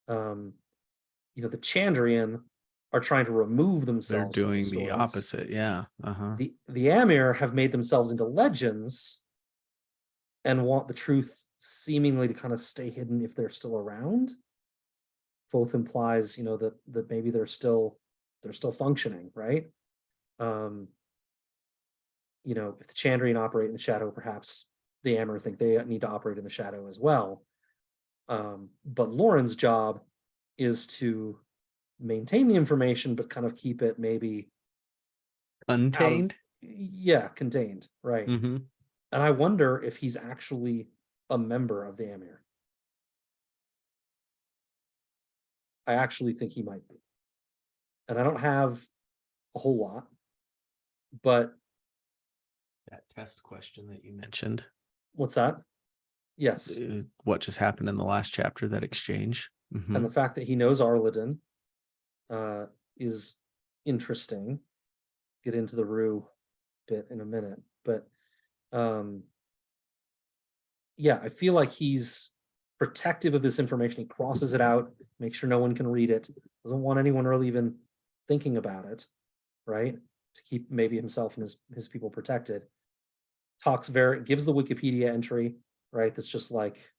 The Chandrian are trying to remove They're themselves from doing the stories. opposite. Yeah. Uh-huh. The Amir have made themselves into legends and want the truth seemingly to kind of stay hidden if they're still around. Both implies, that maybe they're still functioning, right? If the Chandrian operate in the shadow, perhaps the Amir think they need to operate in the shadow as well. But Lauren's job is to maintain the information, but kind of keep it maybe Contained. Contained, right? Mm-hmm. And I wonder if he's actually a member of the Amir. I actually think he might be. And I don't have a whole lot, but That test question that you mentioned. What's that? Yes. What just happened in the last chapter, that exchange. Mm-hmm. And the fact that he knows Arladin is interesting. Get into the Rue bit in a minute. But I feel like he's protective of this information. He crosses it out, makes sure no one can read it. Doesn't want anyone really even thinking about it, right? To keep maybe himself and his people protected. Gives the Wikipedia entry, right? That's just like,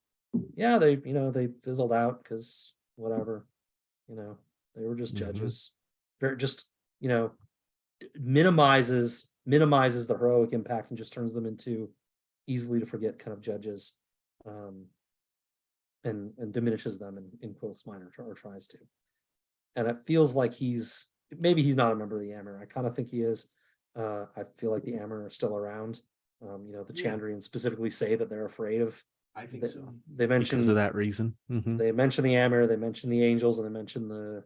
yeah, they fizzled out because whatever, they were just judges. Very just, minimizes the heroic impact and just turns them into easily to forget kind of judges, and diminishes them in Quothe's mind, or tries to. And it feels like maybe he's not a member of the Amir. I kind of think he is. I feel like the Amir are still around. The Chandrians specifically say that they're afraid of. I think so. They mention because of that reason. Mm-hmm. They mention the Amir, they mention the angels, and they mention the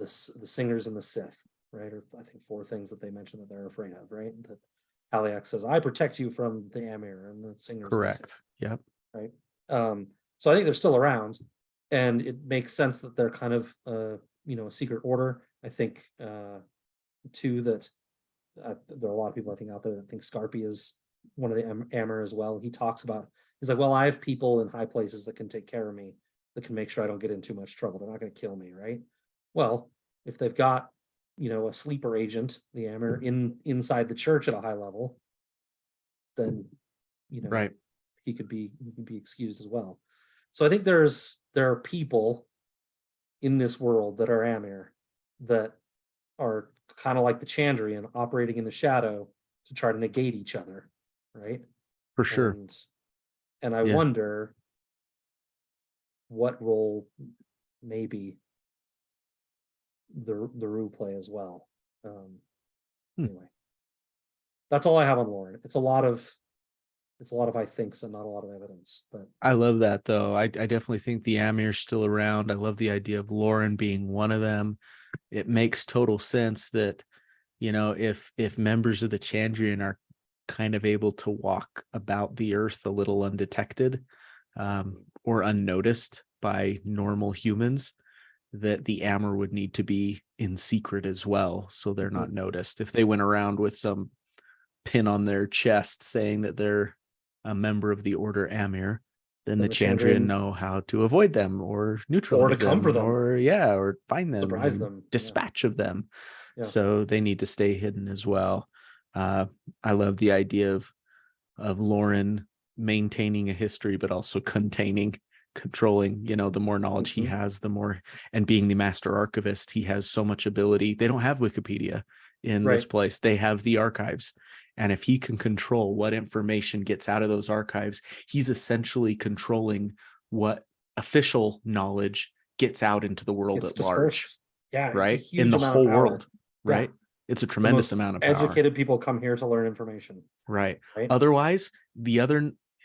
singers and the Sith, right? Or I think 4 things that they mention that they're afraid of, right? That Haliak says, "I protect you from the Amir and the singers." Correct. Yep. Right. So I think they're still around, and it makes sense that they're kind of a secret order. I think too that there are a lot of people I think out there that think Scarpi is one of the Amir as well. He's like, well, I have people in high places that can take care of me, that can make sure I don't get in too much trouble. They're not going to kill me, right? Well, if they've got a sleeper agent, the Amir, inside the church at a high level, then right, he could be excused as well. So I think there are people in this world that are Amir that are kind of like the Chandrian, operating in the shadow to try to negate each other, right? For sure. And I wonder what role maybe the Rue play as well. Anyway, that's all I have on Lauren. It's a lot of I thinks and not a lot of evidence. But I love that though. I definitely think the Amir's still around. I love the idea of Lauren being one of them. it makes total sense that, if members of the Chandrian are kind of able to walk about the earth a little undetected, or unnoticed by normal humans, that the Amur would need to be in secret as well, so they're not noticed. If they went around with some pin on their chest saying that they're a member of the Order Amir, then the Chandrian know how to avoid them or neutralize to come for them, or find them, surprise and them, dispatch of them. Yeah. So they need to stay hidden as well. I love the idea of Lauren maintaining a history, but also controlling, the more knowledge he has, the more, and being the master archivist, he has so much ability. They don't have Wikipedia in this place. They have the archives. And if he can control what information gets out of those archives, he's essentially controlling what official knowledge gets out into the world at large. Yeah. Right. In the whole world. Right. Yeah. It's a tremendous amount of power. Educated people come here to learn information. Right. Otherwise,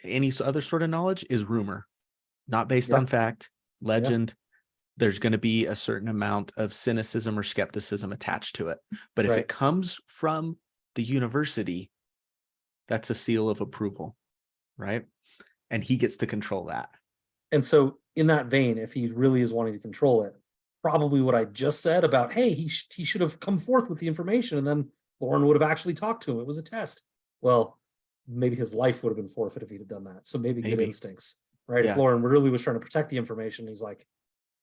any other sort of knowledge is rumor, not based on fact, legend. There's going to be a certain amount of cynicism or skepticism attached to it. But if it comes from the university, that's a seal of approval, right? And he gets to control that. And so in that vein, if he really is wanting to control it, probably what I just said about, hey, he should have come forth with the information, and then Lauren would have actually talked to him. It was a test. Well, maybe his life would have been forfeit if he'd have done that. So maybe good instincts, right? If Lauren really was trying to protect the information, he's like,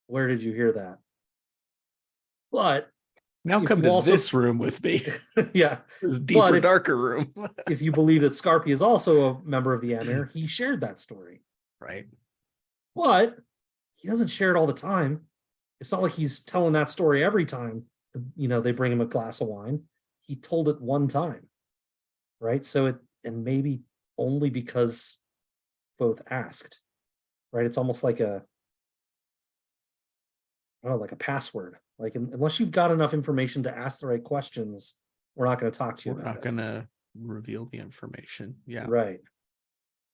where did you hear that? But now come to this room with me. Yeah. This deeper, darker room. If you believe that Scarpi is also a member of the Amir, he shared that story. Right. But he doesn't share it all the time. It's not like he's telling that story every time, they bring him a glass of wine. He told it one time. Right. So and maybe only because Kvothe asked. Right. It's almost like like a password. Like, unless you've got enough information to ask the right questions, we're not going to talk to you. We're not going to reveal the information. Yeah. Right.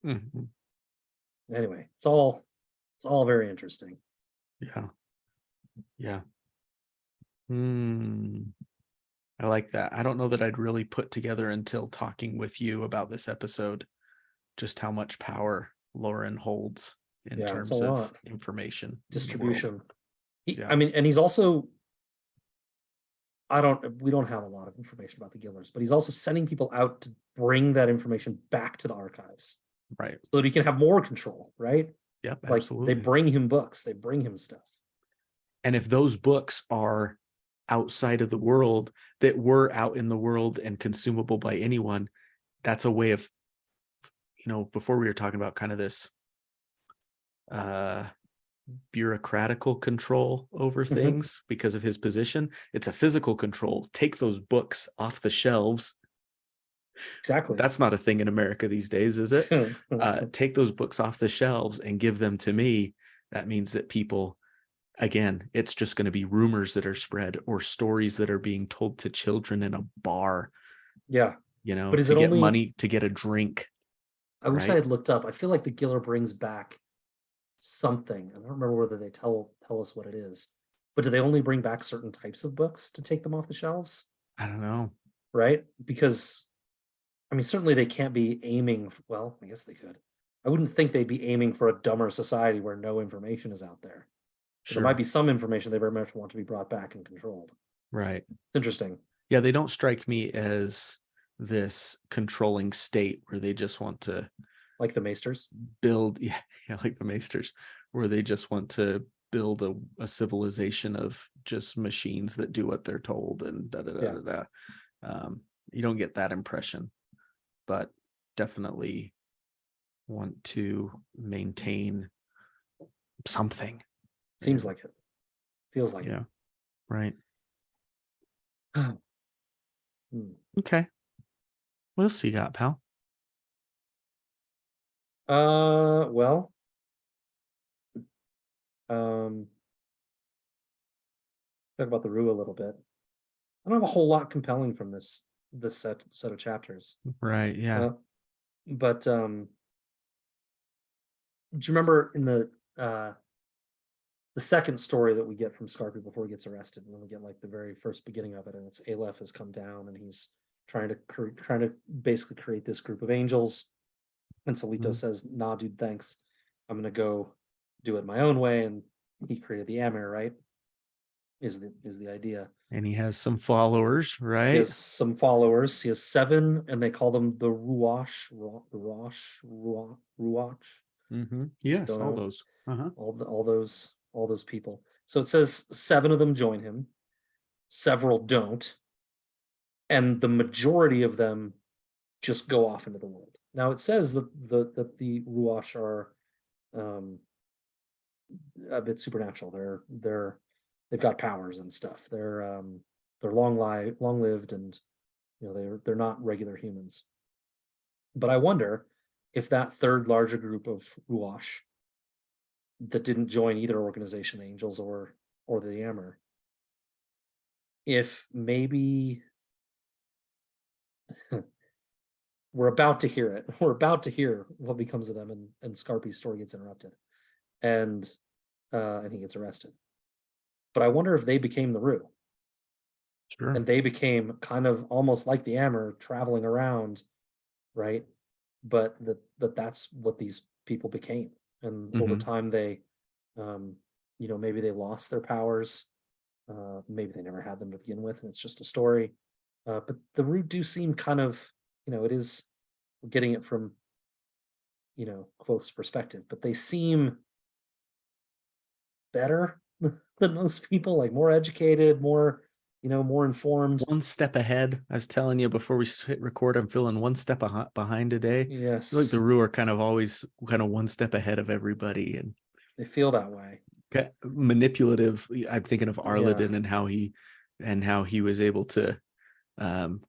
Anyway, it's all very interesting. Yeah. Yeah. I like that. I don't know that I'd really put together until talking with you about this episode just how much power Lauren holds in terms of information distribution. I mean, and he's also, we don't have a lot of information about the Gillers, but he's also sending people out to bring that information back to the archives. Right. So that he can have more control, right? Yep, like absolutely. They bring him books, they bring him stuff. And if those books are outside of the world, that were out in the world and consumable by anyone, that's a way of, before we were talking about kind of this bureaucratical control over things because of his position, it's a physical control. Take those books off the shelves. Exactly. That's not a thing in America these days, is it? Take those books off the shelves and give them to me. That means that people, again, it's just going to be rumors that are spread or stories that are being told to children in a bar. Yeah. But is to get money to get a drink. I wish I had looked up. I feel like the Giller brings back something. I don't remember whether they tell us what it is. But do they only bring back certain types of books to take them off the shelves? I don't know. Right? Because, I mean, certainly they can't be aiming. Well, I guess they could. I wouldn't think they'd be aiming for a dumber society where no information is out there. Sure. There might be some information they very much want to be brought back and controlled. Right. Interesting. Yeah, they don't strike me as this controlling state where they just want to, like the Maesters, build, like the Maesters, where they just want to build a civilization of just machines that do what they're told and you don't get that impression, but definitely want to maintain something. Seems like it. Feels like it. Right. Okay. What else you got, pal? Well, talk about the Rue a little bit. I don't have a whole lot compelling from this set of chapters. Right. Yeah. But do you remember in the the second story that we get from Scarpy before he gets arrested, and then we get like the very first beginning of it, and it's Aleph has come down and he's trying to basically create this group of angels. And Solito says, "Nah, dude, thanks. I'm gonna go do it my own way." And he created the Amir, right? Is the idea. And he has some followers, right? He has some followers. He has 7, and they call them the Ruach. Yes, Don't all know. those. All those people. So it says 7 of them join him, several don't, and the majority of them just go off into the world. Now it says that the Ruach are a bit supernatural. They've got powers and stuff. They're long lived, and they're not regular humans. But I wonder if that third larger group of Ruach that didn't join either organization, the Angels or the Amber, if maybe we're about to hear it. We're about to hear what becomes of them, and Scarpy's story gets interrupted, and he gets arrested. But I wonder if they became the Rue. Sure. And they became kind of almost like the Amber, traveling around, right? But that's what these people became. And over time they maybe they lost their powers. Maybe they never had them to begin with, and it's just a story. But the Rue do seem kind of, it is getting it from Kvothe's perspective, but they seem better than most people, like more educated, more more informed. One step ahead. I was telling you before we hit record, I'm feeling one step behind today. Yes. I feel like the Rue are kind of always kind of one step ahead of everybody, and they feel that way. Manipulative. I'm thinking of Arladin and how he was able to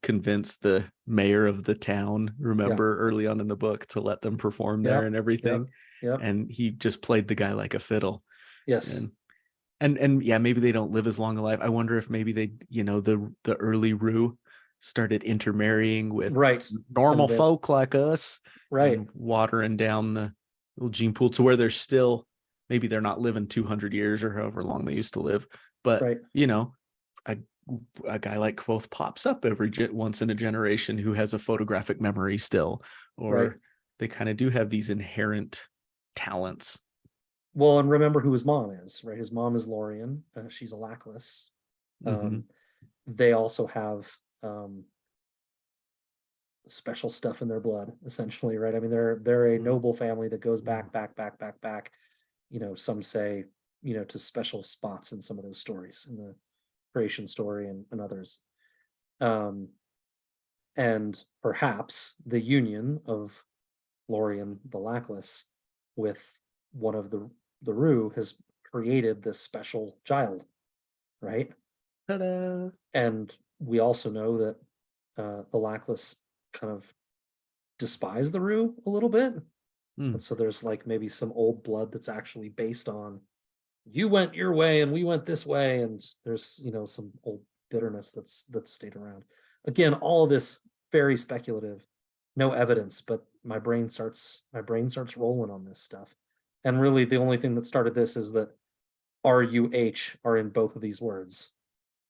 convince the mayor of the town, remember early on in the book, to let them perform there and everything. And he just played the guy like a fiddle. Yes. And yeah, maybe they don't live as long a life. I wonder if maybe they, the early Rue started intermarrying with normal folk like us, and watering down the little gene pool to where they're still, maybe they're not living 200 years or however long they used to live, but a guy like Kvothe pops up once in a generation who has a photographic memory still, or they kind of do have these inherent talents. Well, and remember who his mom is, right? His mom is Lorien. She's a Lackless. They also have special stuff in their blood, essentially, right? I mean, they're a noble family that goes back. Some say, to special spots in some of those stories, in the creation story and others. And perhaps the union of Lorien the Lackless with one of the Rue has created this special child, right? Ta-da! And we also know that the Lackless kind of despise the Rue a little bit. And so there's like maybe some old blood that's actually based on, you went your way and we went this way, and there's some old bitterness that's stayed around. Again, all of this very speculative, no evidence, but my brain starts rolling on this stuff. And really the only thing that started this is that RUH are in both of these words.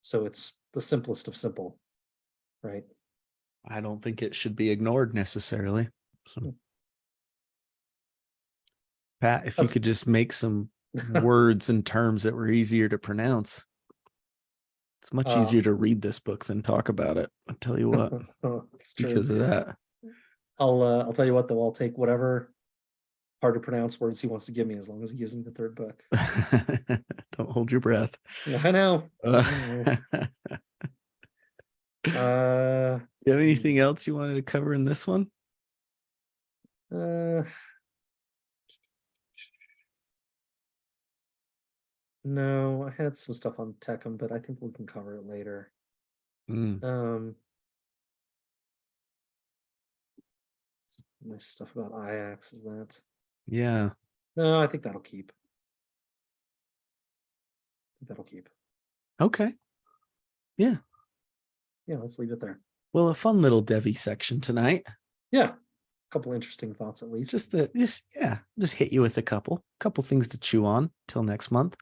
So it's the simplest of simple, right? I don't think it should be ignored necessarily. So, Pat, if you could just make some words and terms that were easier to pronounce. It's much easier to read this book than talk about it. I'll tell you what. It's true. Because of that. I'll tell you what though, I'll take whatever hard to pronounce words he wants to give me, as long as he gives me the third book. Don't hold your breath. I know. Do you have anything else you wanted to cover in this one? No, I had some stuff on Techem, but I think we can cover it later. Nice stuff about Ajax, is that? Yeah. No, I think that'll keep. Okay. Yeah. Yeah, let's leave it there. Well, a fun little Devi section tonight. Yeah. A couple interesting thoughts at least. Just hit you with a couple things to chew on till next month.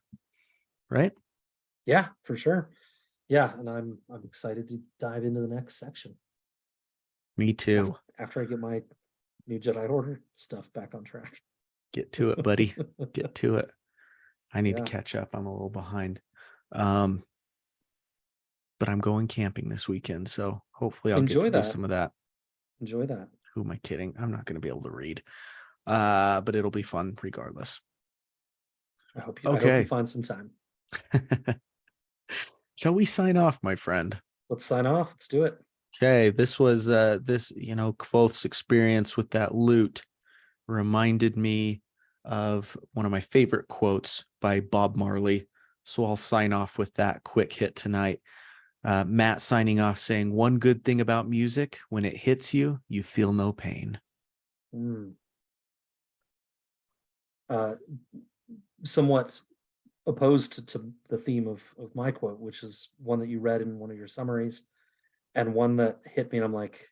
right? Yeah, for sure. Yeah, and I'm excited to dive into the next section Me too. after I get my new Jedi Order stuff back on track. Get to it, buddy. Get to it. I need Yeah. to catch up. I'm a little behind. But I'm going camping this weekend, so hopefully I'll Enjoy get to do that. some of that. Enjoy that. Who am I kidding? I'm not going to be able to read. But it'll be fun regardless. I hope you Okay. find some time. Shall we sign off, my friend? Let's sign off. Let's do it. Okay, this was Kvothe's experience with that loot reminded me of one of my favorite quotes by Bob Marley. So I'll sign off with that quick hit tonight. Matt signing off saying, one good thing about music, when it hits you, you feel no pain. Somewhat opposed to the theme of my quote, which is one that you read in one of your summaries, and one that hit me, and I'm like,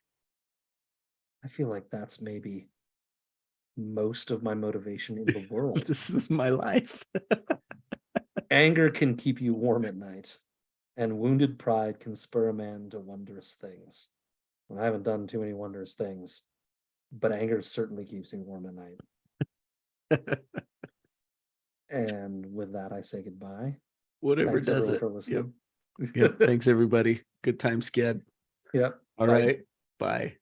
I feel like that's maybe most of my motivation in the world. This is my life. Anger can keep you warm at night, and wounded pride can spur a man to wondrous things. And I haven't done too many wondrous things, but anger certainly keeps me warm at night. And with that, I say goodbye. Whatever Thanks does everyone it. for listening. Yep. Thanks, everybody. Good time, Sked. Yep. All Bye. right. Bye.